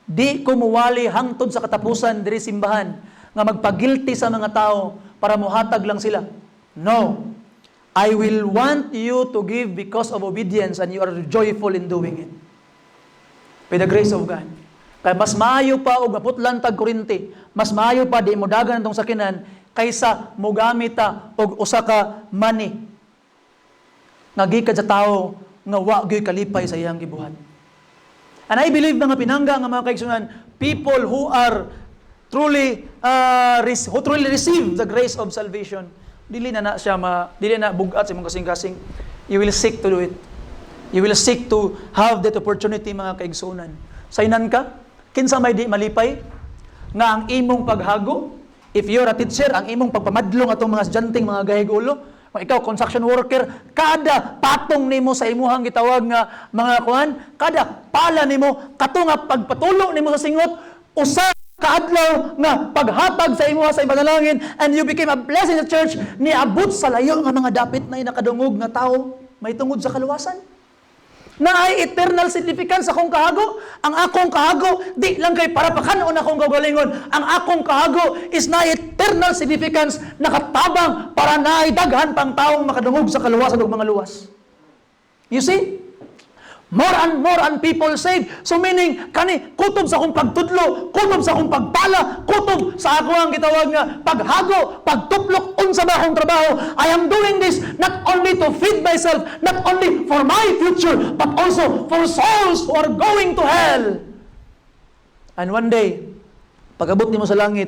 Di ko muwali hangtod sa katapusan diri simbahan nga magpagilty sa mga tao para muhatag lang sila. No. I will want you to give because of obedience and you are joyful in doing it. By the grace of God. Kaya mas maayo pa og maputlan tag kuryente, mas maayo pa di mudagan itong sakinan kaysa mogamit ta og usa ka money nga gikan sa tao nga wa gyud kalipay sa iyang gibuhat. And I believe mga pinangga nga mga kaigsunan, people who are truly receive the grace of salvation, dili na bugat sa imong kasing-kasing. You will seek to do it. You will seek to have that opportunity mga kaigsunan. Saynan ka, kinsa may di malipay nga ang imong paghago, if you're a teacher, ang imong pagpamadlong atong mga estudyanteng mga gahigulo, kung ikaw construction worker, kada patong nimo sa imuhang gitawag nga mga kuan, kada pala nimo kato nga pagpatulo nimo sa singot, usa kaadlaw nga paghatag sa imuha sa ipanalangin, and you became a blessing in the church, niabot sa layo nga mga dapit na nakadungog nga tao may tungod sa kaluwasan. Na ay eternal significance sa akong kahago. Ang akong kahago, di lang kay para pakanon akong gagalingon. Ang akong kahago is na eternal significance, nakatabang para naidaghan pang taong makadungog sa kaluwasan o mga luwas. You see? more and people saved. So meaning, kani, kutob sa akong pagtudlo, kutob sa akong pagpala, kutob sa ako ang gitawag nga paghago, pagtuplok, unsa ba akong trabaho. I am doing this not only to feed myself, not only for my future, but also for souls who are going to hell. And one day, pag-abot nimo sa langit,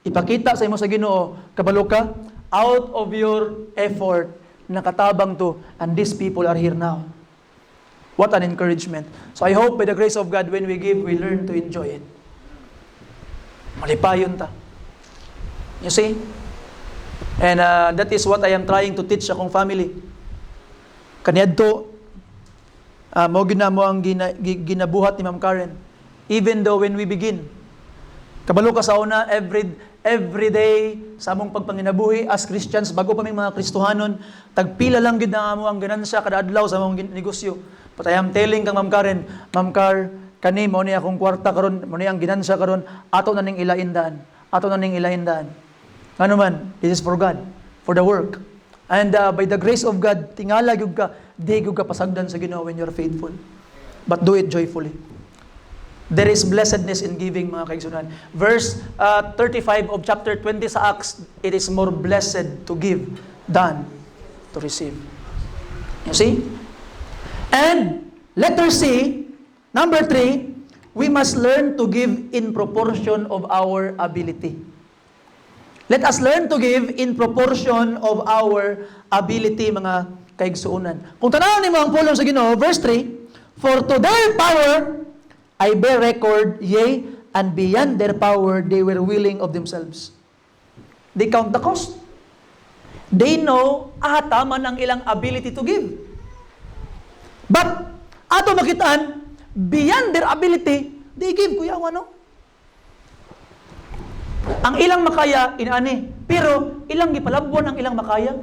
ipakita sa imo sa Ginoo, kabalo ka, out of your effort, nakatabang to, and these people are here now. What an encouragement. So I hope by the grace of God, when we give, we learn to enjoy it. Malipayon ta. You see? And that is what I am trying to teach akong family. Kaniadto, mo ginamo ang ginabuhat ni Ma'am Karen. Even though when we begin, kabalo ka sa una, every day sa among pagpanginabuhi as Christians, bago pa may mga Kristohanon, tagpila lang gid na amo ang ganansya kada adlaw sa among negosyo. But I am telling kang Ma'am Karen, Ma'am Car, kani mo ni akong kwarta karon, mo ni ang ginansya karon, ato na ning ilaindaan. Ato na ning ilaindaan. Ano man, this is for God, for the work. And by the grace of God, tingala gyud ka, di gyud ka pasagdan sa Ginoo when you're faithful. But do it joyfully. There is blessedness in giving, mga kaigsunan. Verse 35 of chapter 20 sa Acts, it is more blessed to give than to receive. You see? And letter C, number 3, we must learn to give in proportion of our ability. Let us learn to give in proportion of our ability, mga kaigsuunan. Kung tanaw nimo ang pulong sa Ginoo, verse 3, for to their power I bear record, yea, and beyond their power, they were willing of themselves. They count the cost. They know, tama ang ilang ability to give. But, ato makitaan, beyond their ability, they give, kuya, ano? Ang ilang makaya, inaani. Pero, ilang gipalabwan ang ilang makaya.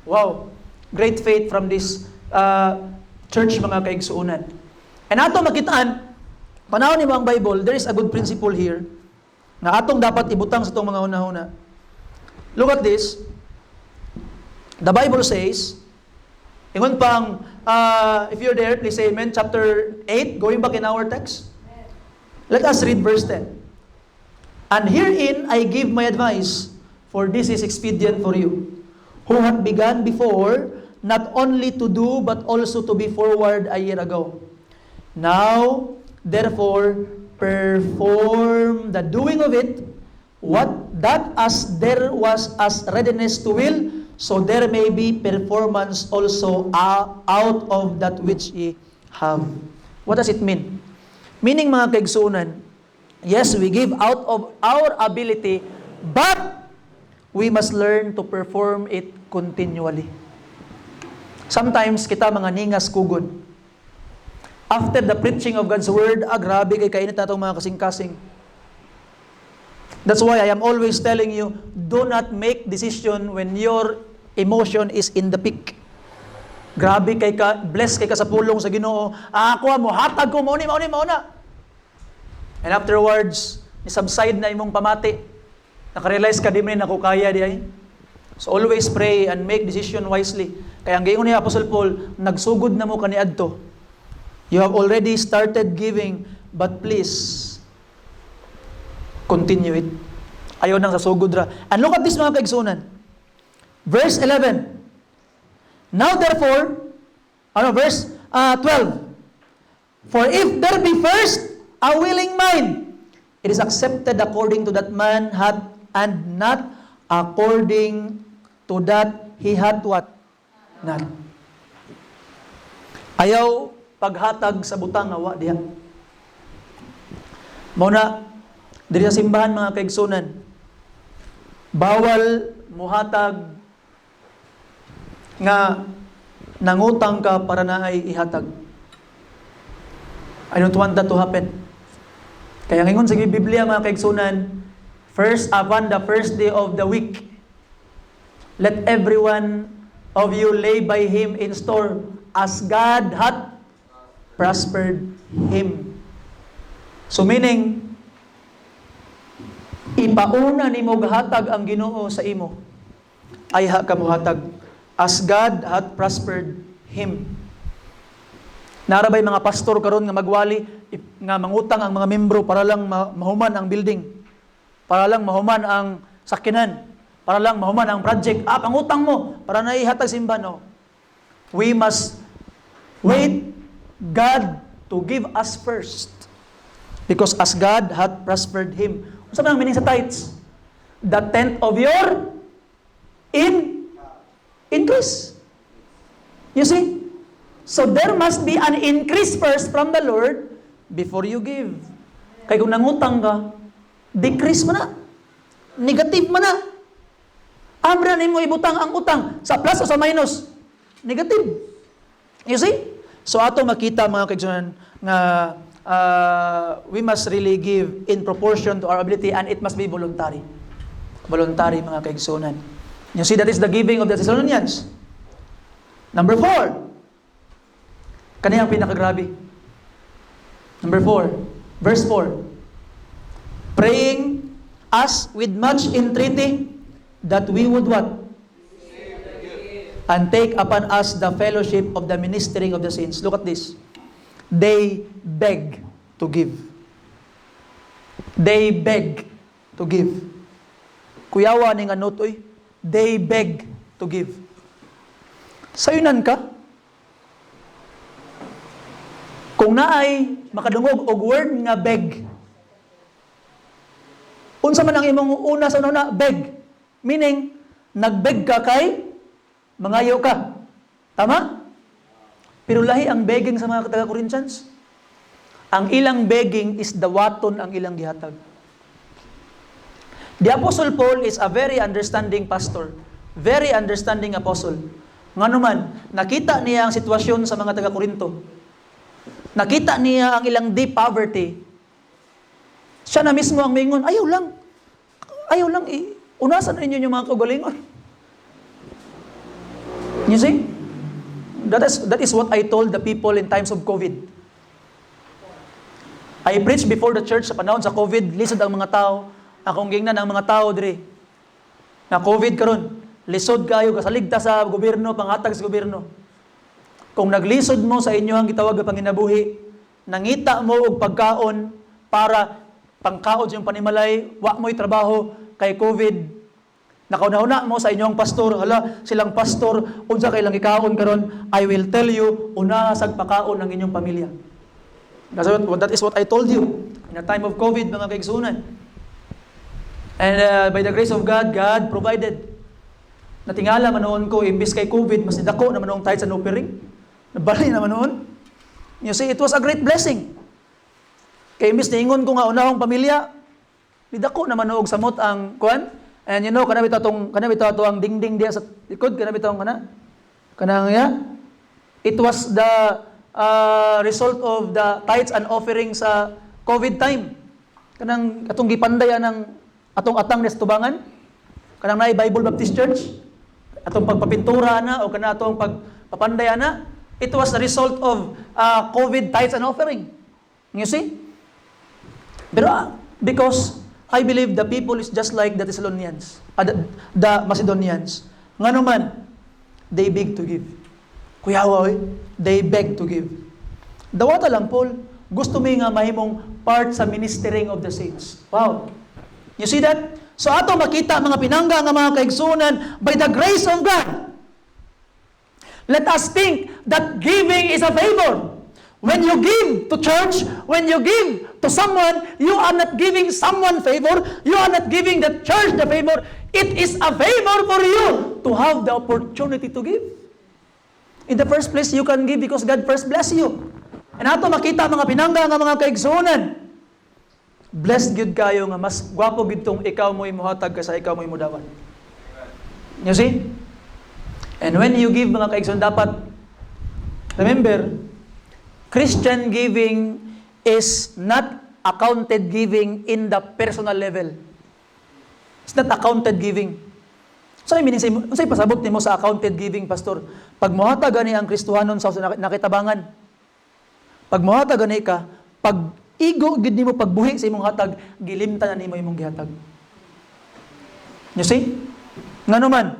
Wow. Great faith from this church, mga kaigsuunan. And ato makitaan, panahon ni mga Bible, there is a good principle here na atong dapat ibutang sa itong mga una-una. Look at this. The Bible says, ingon pang, if you're there, please say amen, chapter 8, going back in our text. Let us read verse 10. And herein I give my advice, for this is expedient for you, who have begun before, not only to do, but also to be forward a year ago. Now, therefore, perform the doing of it, that as there was as readiness to will, so there may be performance also out of that which ye have. What does it mean? Meaning, mga kaigsuunan, yes, we give out of our ability, but we must learn to perform it continually. Sometimes, kita mga ningas kugod. After the preaching of God's Word, grabe kay kainit na itong mga kasing-kasing. That's why I am always telling you, do not make decision when your emotion is in the peak. Grabe kay ka, bless kay ka sa pulong sa Ginoo. Ako mo, hatag ko, mauna. And afterwards, ni-subside na imong pamati. Nakarealize ka, di mo na ako kaya di ay. So always pray and make decision wisely. Kaya ang gayon ni Apostle Paul, nagsugod na mo kaniadto. You have already started giving, but please, continue it. Ayaw nang sasugod ra. And look at this, mga kaigsunan. Verse 11. Now therefore, verse 12. For if there be first a willing mind, it is accepted according to that man hath, and not according to that he hath what? Not. Ayaw paghatag sa butang awa diha. Muna, diri sa simbahan, mga kaigsunan, bawal muhatag nga nangutang ka para na ay ihatag. I don't want that to happen. Kaya ngayon sa Biblia, mga kaigsunan, upon the first day of the week, let everyone of you lay by him in store as God hath prospered him. So meaning, ipauna ni mo gahatag ang Ginoo sa imo, ay ha ka muhatag as God hath prospered him. Narabay mga pastor karon nga magwali nga mangutang ang mga membro para lang mahuman ang building. Para lang mahuman ang sakinan. Para lang mahuman ang project. Pangutang mo para naihatag simbahan. No. We must wait God to give us first. Because as God hath prospered him. Ano sabi ang meaning sa tithes? The tenth of your increase. You see? So there must be an increase first from the Lord before you give. Kaya kung nangutang ka, decrease mo na. Negative mo na. Amra mo ibutang ang utang sa plus o sa minus. Negative. You see? So ato makita mga kaigsunan nga we must really give in proportion to our ability and it must be voluntary. Voluntary mga kaigsunan. You see, that is the giving of the Thessalonians. Number 4. Kaniyang pinakagrabe. Number 4. Verse 4. Praying us with much entreaty that we would what? And take upon us the fellowship of the ministering of the saints. Look at this. They beg to give. They beg to give. Kuyawa ning anot, oy. They beg to give. Sayunan ka? Kung naay makadungog og word nga beg. Unsa man ang imong una sa una, beg. Meaning, nagbeg ka kay mangayo ka. Tama? Pero lahi ang begging sa mga taga-Corinthians. Ang ilang begging is dawaton ang ilang gihatag. The Apostle Paul is a very understanding pastor. Very understanding apostle. Nganuman, nakita niya ang sitwasyon sa mga taga-Korinto. Nakita niya ang ilang deep poverty. Siya na mismo ang mingon, ayaw lang, unasan ninyo yung mga kagalingon. You see? That is what I told the people in times of COVID. I preached before the church sa panahon sa COVID, lisod ang mga tao, akong gingnan ang mga tao dire. Na COVID karon, lisod kayo, kasaligta sa gobyerno, panghatag sa gobyerno. Kung naglisod mo sa inyo ang gitawag nga panginabuhi, nangita mo og pagkaon para pangkaon sa iyong panimalay, wa mo'y trabaho kay COVID. Nakauna-una mo sa inyong pastor, silang pastor, unsa kay lang ikaon karon, I will tell you, una sag pakaon ng inyong pamilya. That is what I told you in a time of COVID, mga kaigsunan. And by the grace of God, God provided. Natingala man noon ko, imbis kay COVID, mas nidako naman noong tithes and offering. Nabali naman noon. You see, it was a great blessing. Kaya imbis niingon ko nga unahong pamilya, nidako naman noong samot ang kuan. And you know, kanabito ang dingding diya sa likod, kanabito ang kanang ya. It was the result of the tithes and offering sa COVID time. Kanang atong gipandaya ng atong atang nes tubangan. Kanang naay Bible Baptist Church. Atong pagpapintura na o kana atong pagpapandaya na. It was the result of COVID tithes and offering. You see? Pero because I believe the people is just like the Thessalonians, the Macedonians. Nga naman, they beg to give. Kuyawa, they beg to give. Dawata lang, Paul. Gusto mo nga mahimong part sa ministering of the saints. Wow. You see that? So ato makita mga pinangga nga mga kaigsunan by the grace of God. Let us think that giving is a favor. When you give to church, when you give to someone, you are not giving someone favor. You are not giving the church the favor. It is a favor for you to have the opportunity to give. In the first place, you can give because God first bless you. And ato makita mga pinangga nga mga kaigsunan. Blessed good kayo nga mas gwapo gid tong ikaw mo'y muhatag kaysa ikaw mo'y mudawan. You see? And when you give mga kaigsunan, dapat remember, Christian giving is not accounted giving in the personal level. It's not accounted giving. So, unsay pasabot nimo sa accounted giving, pastor? Pag mohatag ani ang Kristohanon sa nakitabangan. Pag mohatag ani ka, pag igo gid nimo pagbuhi sa imong hatag, gilimtan na nimo imong gihatag. You see? Ngano man?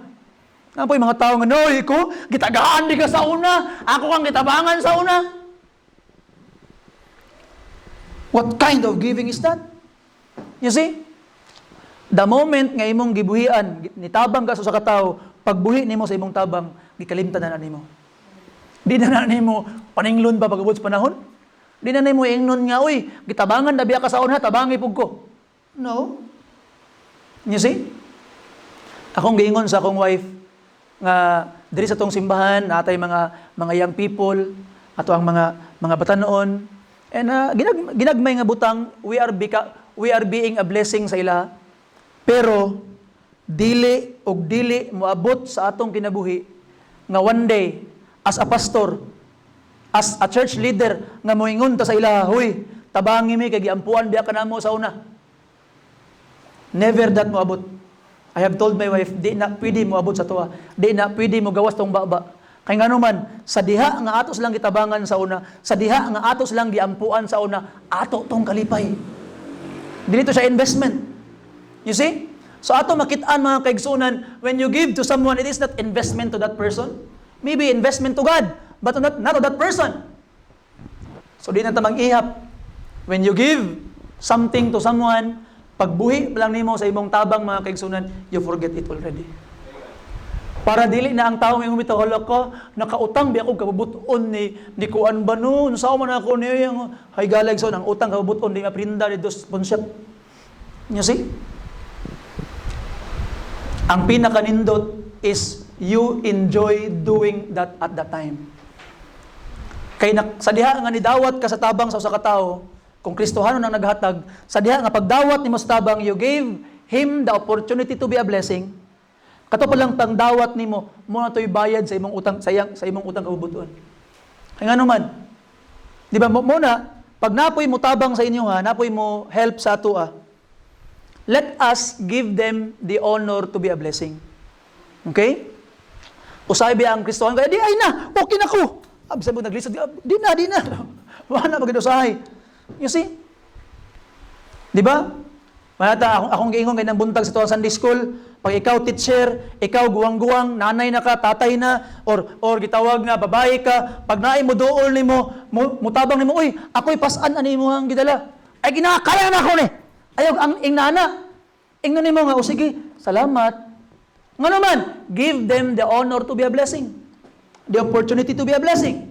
Nga po yung mga tao nga, no, ko, gitagaan di ka sa una, ako kang gitabangan sa una. What kind of giving is that? You see? The moment nga imong gibuhian, nitabang ka sa katao, pagbuhi nimo sa imong tabang, gikalimtan na nimo. Di na nimo paninglon pa pagabot sa panahon. Di na nimo ingnon nga, uy, gitabangan na biya ka sa una, tabangi pug ko. No. You see? Akong giingon sa akong wife nga diri sa tong simbahan natay mga young people ato ang mga batanon and ginagmay nga butang we are being a blessing sa ila pero dili moabot sa atong kinabuhi nga one day as a pastor as a church leader nga moingon ta sa ila, huy, tabangi mi kay giampuan biya kanamo sa una. Never that moabot. I have told my wife, di na pwede mo abot sa tuwa. Di na pwede mo gawas tong baba. Kaya nga naman, sa diha nga atos lang gitabangan sa una, sa diha nga atos lang giampuan sa una, ato tong kalipay. Dito siya investment. You see? So ato makitaan mga kaigsunan, when you give to someone, it is not investment to that person. Maybe investment to God, but not to that person. So di na tamang ihap. When you give something to someone, pagbuhi lang nimo sa imong tabang mga kaigsunan, you forget it already. Para dili na ang taong yung umitaholok ko, nakautang biya ko kabubuton ni kuan ba nun, sao man ako niya yung hay galag so, ang utang kabubuton, di maprinda, di dos sponsor. You see? Ang pinakanindot is you enjoy doing that at that time. Kay sa diha nga nidawat ka sa tabang sa usa ka tawo, kung Kristohano nang naghatag, sa diha nga pagdawat nimo sa tabang, you gave him the opportunity to be a blessing. Kato pa lang pangdawat nimo, mo na to'y bayad sa imong utang, sa imong utang kabubuton. Kaya nga naman, di ba, muna, pag napoy mo tabang sa inyo ha, napoy mo help sa ato let us give them the honor to be a blessing. Okay? Usay biya ang Kristohano, kaya di ay na, okay na ko. Sabi mo naglisod, di na. Wala mag-usahay. You see? Di ba? Manata, akong giingon kay nang buntag sa tuwang Sunday school, pag ikaw teacher, ikaw guwang-guwang, nanay na ka, tatay na, or gitawag nga, babae ka, pag naay mo dool nimo, mutabang nimo, uy, ako'y pasan ani mo ang gidala. Ay ginakaya na ako ni. Ayog ang ingnana. Ingnan nimo nga, o sige, salamat. Nga naman, give them the honor to be a blessing. The opportunity to be a blessing.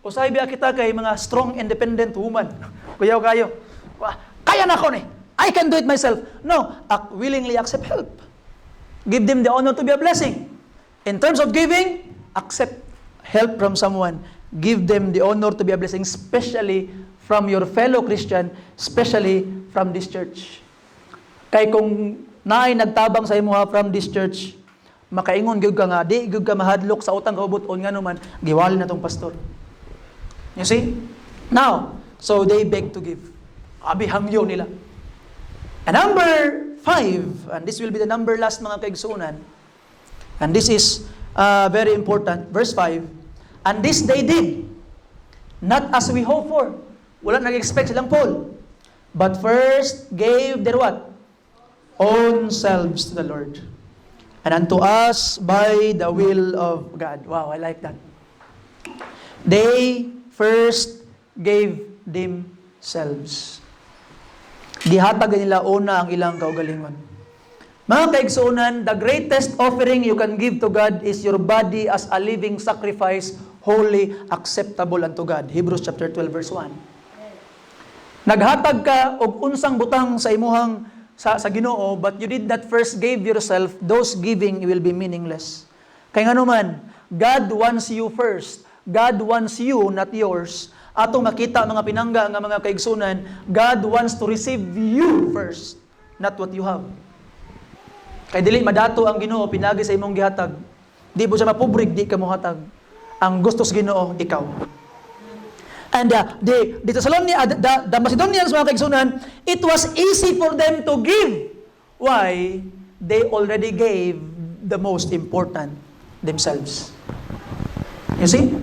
Usay biya kita kay mga strong, independent woman. Kuyaw kayo. Kaya na ako ni. I can do it myself. No, willingly accept help. Give them the honor to be a blessing. In terms of giving, accept help from someone. Give them the honor to be a blessing, especially from your fellow Christian, especially from this church. Kay kung naay nagtabang sa imo from this church, makaingon gyud ka nga, di gyud ka mahadlok sa utang kabubuton nga naman, giwali na tong pastor. You see? Now, so they beg to give. Abi hangyo nila. And number 5, and this will be the number last mga kaigsunan, and this is very important, verse 5, and this they did, not as we hope for. Wala nag-expect silang Paul. But first gave their what? Own selves to the Lord. And unto us by the will of God. Wow, I like that. They first gave themselves. Gihatag nila una ang ilang kaugalingon. Mga kaigsunan, the greatest offering you can give to God is your body as a living sacrifice, holy, acceptable unto God. Hebrews chapter 12 verse 1. Naghatag ka og unsang butang sa imuhang sa Ginoo, but you did not first give yourself, those giving will be meaningless. Kaya nga naman, God wants you first. God wants you, not yours. Atong makita mga pinangga nga mga kaigsunan, God wants to receive you first, not what you have. Kay dili madato ang Ginoo pinagi sa imong gihatag. Di mo siya mapubrig, di ka mo hatag. Ang gusto sa Ginoo, ikaw. And the Macedonians, mga kaigsunan, it was easy for them to give. Why? They already gave the most important, themselves. You see?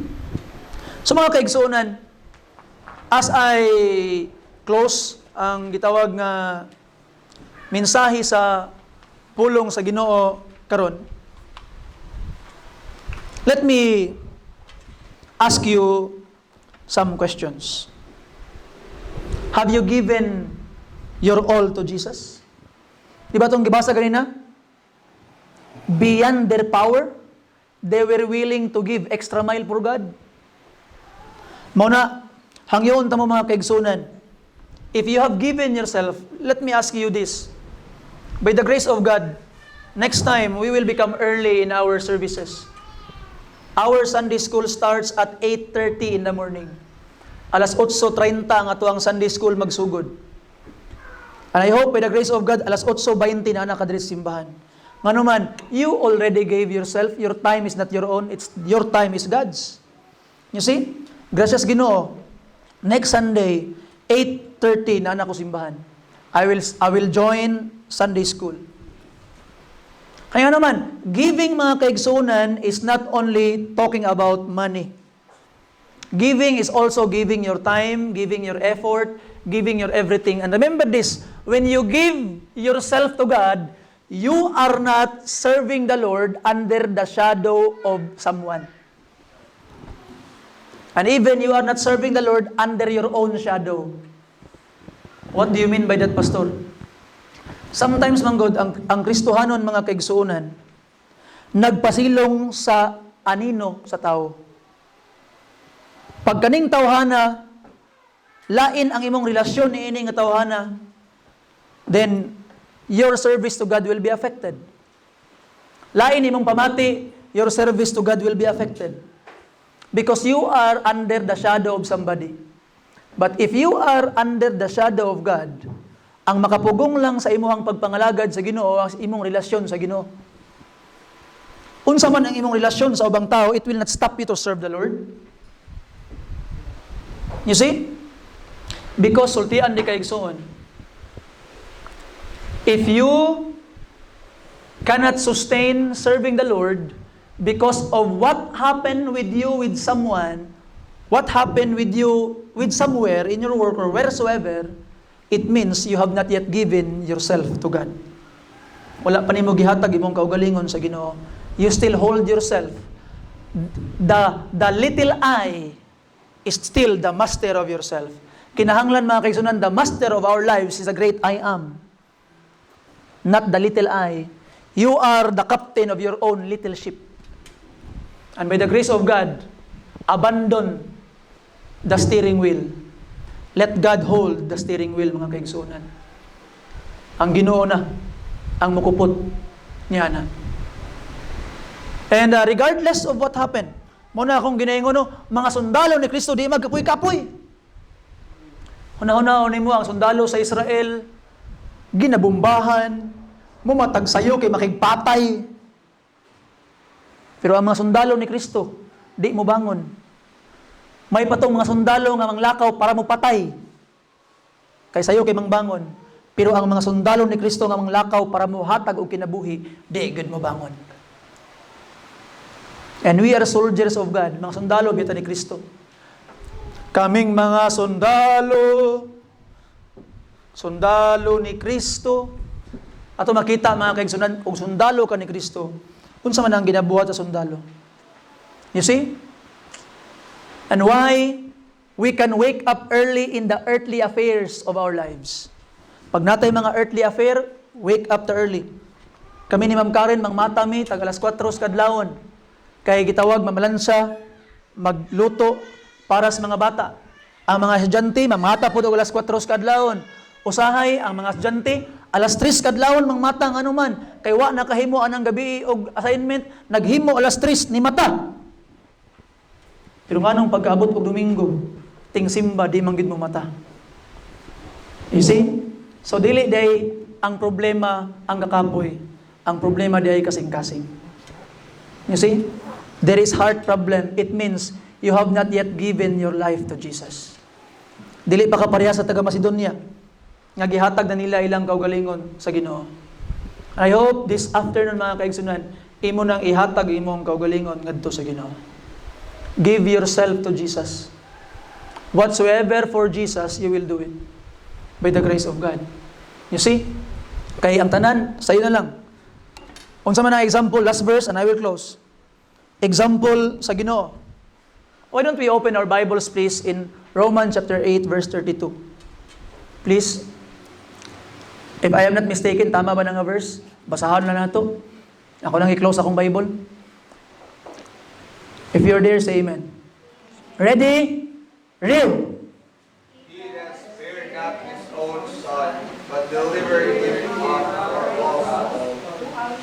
So mga kaigsunan, as I close ang gitawag nga mensahe sa pulong sa Ginoo karon, let me ask you some questions. Have you given your all to Jesus? Di ba itong gibasa kanina? Beyond their power, they were willing to give extra mile for God. Mauna, hangyon ta mo mga kaigsunan. If you have given yourself, let me ask you this. By the grace of God, next time we will become early in our services. Our Sunday school starts at 8:30 in the morning. Alas 8:30 ang ato ang Sunday school magsugod. And I hope by the grace of God, alas 8:20 na nakadres simbahan. Ngano man, you already gave yourself. Your time is not your own. Your time is God's. You see? Gracias Ginoo. Next Sunday, 8:30 na ako simbahan. I will join Sunday school. Kaya naman, giving mga kaigsunan is not only talking about money. Giving is also giving your time, giving your effort, giving your everything. And remember this, when you give yourself to God, you are not serving the Lord under the shadow of someone. And even you are not serving the Lord under your own shadow. What do you mean by that, Pastor? Sometimes, manggod, ang Kristohanon, mga kaigsuunan, nagpasilong sa anino sa tao. Pag kaning tawhana, lain ang imong relasyon ni ining nga tawhana, then your service to God will be affected. Lain imong pamati, your service to God will be affected. Because you are under the shadow of somebody. But if you are under the shadow of God, ang makapugong lang sa imuhang pagpangalagad sa Ginoo ang imong relasyon sa Ginoo. Unsa man ang imong relasyon sa ubang tao, it will not stop you to serve the Lord. You see? Because sultian di kaigsoon. If you cannot sustain serving the Lord because of what happened with you with someone, what happened with you with somewhere in your work or wheresoever, it means you have not yet given yourself to God. Wala pa nimo gihatag imong kaugalingon sa Ginoo. You still hold yourself. The little I is still the master of yourself. Kinahanglan mga kaigsunan, the master of our lives is the great I am. Not the little I. You are the captain of your own little ship. And by the grace of God, abandon the steering wheel. Let God hold the steering wheel, mga kaigsunan. Ang Ginoo na, ang mukupot niya na. And regardless of what happened, muna akong ginaingon, mga sundalo ni Kristo di magkapoy-kapoy. Una-una mo ang sundalo sa Israel, ginabumbahan, mumatag sayo kay makigpatay. Pero ang mga sundalo ni Kristo, di mo bangon. May patong mga sundalo nga manglakaw para mo patay. Kay sayo kay mangbangon. Pero ang mga sundalo ni Kristo nga manglakaw para mo hatag o kinabuhi, di good mo bangon. And we are soldiers of God, mga sundalo bita ni Kristo. Kaming mga sundalo ni Kristo. Ato makita mga kaigsunan, kung sundalo ka ni Kristo, unsa man ang ginabuhat sa sundalo. You see? And why we can wake up early in the earthly affairs of our lives. Pag natay mga earthly affair, wake up early. Kami ni Ma'am Karen, mangmatami, tag alas 4 kadlawon. Kaya gitawag, mamalansa, magluto para sa mga bata. Ang mga estudyante, mamata po alas 4 kadlawon. Usahay, ang mga estudyante, alas 3 kadlawon, mangmata, ano man. Kay wa nakahimo anang gabi og assignment, naghimo alas 3 ni mata. Pero nga nung pagkaabot og Domingo, ting simba, di manggid mo mata. You see? So, dili day ang problema ang kakapoy. Ang problema di ay kasing-kasing. You see? There is heart problem. It means you have not yet given your life to Jesus. Dili pa ka pareha sa taga Macedonia. Nga gihatag na nila ilang kaugalingon sa Ginoo. I hope this afternoon mga kaigsunan, imo nang ihatag imong kaugalingon ngadto sa Ginoo. Give yourself to Jesus. Whatsoever for Jesus, you will do it. By the grace of God. You see? Kay ang tanan, sa'yo na lang. Unsa man ang example, last verse, and I will close. Example sa Ginoo. Why don't we open our Bibles, please, in Romans chapter 8, verse 32. Please, if I am not mistaken, tama ba na nga verse? Basahan na nato. Ako nang i-close akong Bible. If you're there, say amen. Ready? Read. He that spared not his own son, but delivered him up for all,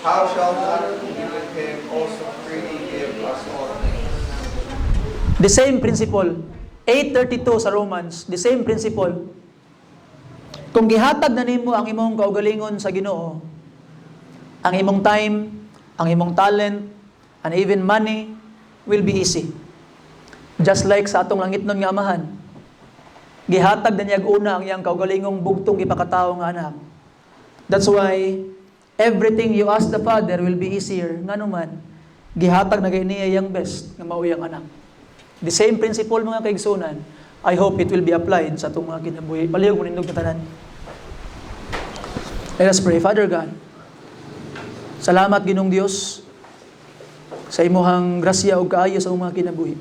how shall not he with him also freely give us all things? The same principle. 8:32 sa Romans, the same principle. Kung gihatag na nimo ang imong kaugalingon sa Ginoo, ang imong time, ang imong talent, and even money will be easy. Just like sa atong langit nun nga amahan. Gihatag na niya una ang iyang kaugalingong bugtong ipakatao nga anak. That's why everything you ask the Father will be easier. Nga naman, gihatag na niya iyang best nga mao iyang anak. The same principle mga kaigsunan, I hope it will be applied sa atong mga kinabuhi. Palihog mo nindog na tanan. Let us pray. Father God, salamat Ginong Dios sa imuhang grasya ug kaayo sa mga kinabuhi.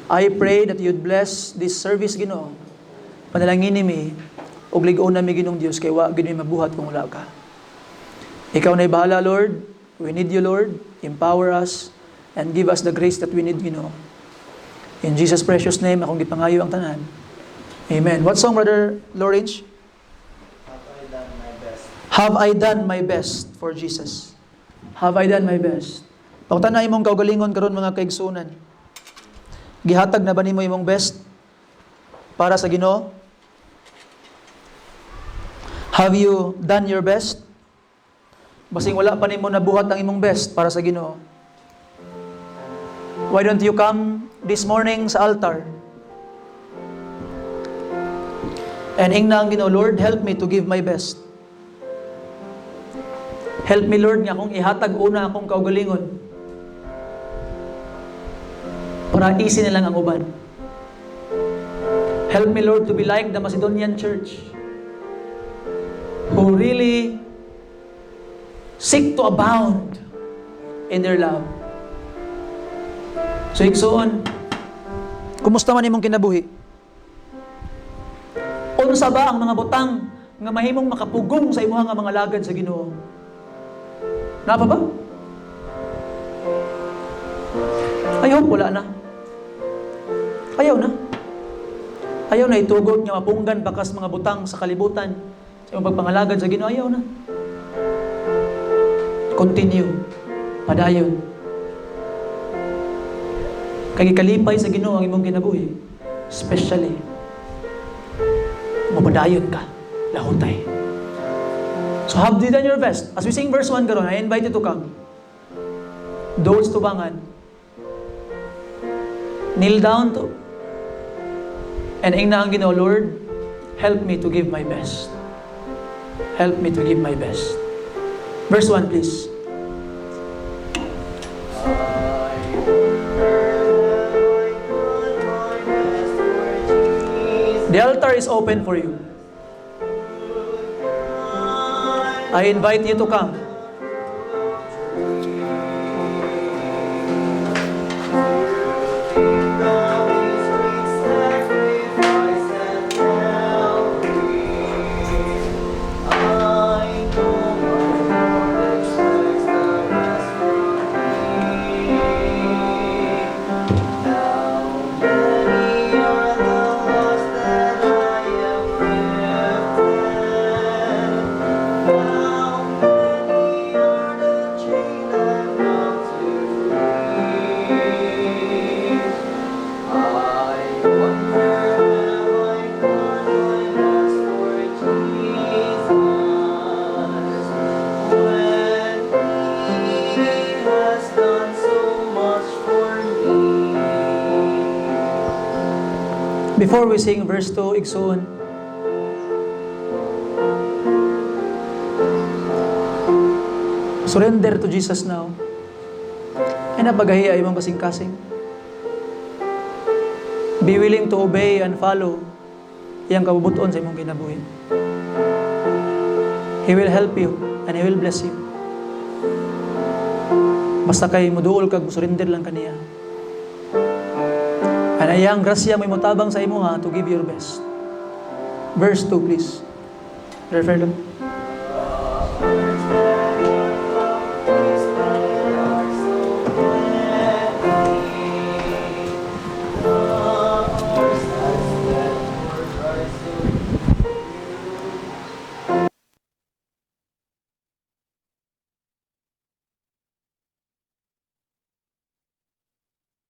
I pray that you'd bless this service Ginoo. Panalangin mi ug lig-on mi Ginong Dios kay wa gid mi mabuhat kung wala ka. Ikaw na'y bahala, Lord. We need you, Lord. Empower us and give us the grace that we need, Ginoo. In Jesus' precious name, akong gipangayo ang tanan. Amen. What song, Brother Lawrence? Have I done my best for Jesus? Have I done my best? Pagtanay mong kaugalingon karon mga kaigsunan. Gihatag na ba nimo imong best para sa Ginoo? Have you done your best? Basing wala pa nimo nabuhat ang imong best para sa Ginoo. Why don't you come this morning sa altar? And ingna ang Ginoo, Lord, help me to give my best. Help me, Lord, nga akong ihatag una akong kaugalingon. Para easy na lang ang uban. Help me, Lord, to be like the Macedonian church who really seek to abound in their love. So, igsoon, kumusta man imong kinabuhi? Unsa ba ang mga butang nga mahimong makapugong sa imuha nga mga lagad sa Ginoo? Napa ba? I hope wala na. Ayaw na. Ayaw na itugod nga mapunggan bakas mga butang sa kalibutan sa imong pagpangalagad sa Ginoo. Ayaw na. Continue. Padayon. Kay kalipay sa Ginoo ang imong kinabuhi. Especially, mapadayon ka. Lahutay. So have you done your best? As we sing verse 1 karon, I invite you to come. Those tubangan. Kneel down to. And ingna ang Ginoo, Lord, help me to give my best. Help me to give my best. Verse 1, please. The altar is open for you. I invite you to come. Before we sing verse 2, igsoon, surrender to Jesus now. Ay napagahiya imong kasing-kasing. Be willing to obey and follow iyang kabubuton sa imong kinabuhi. He will help you and He will bless you. Basta kay muduol kag surrender lang kaniya. And ayang grasya may mutabang sa imo ha to give your best. verse 2, please. Refer to.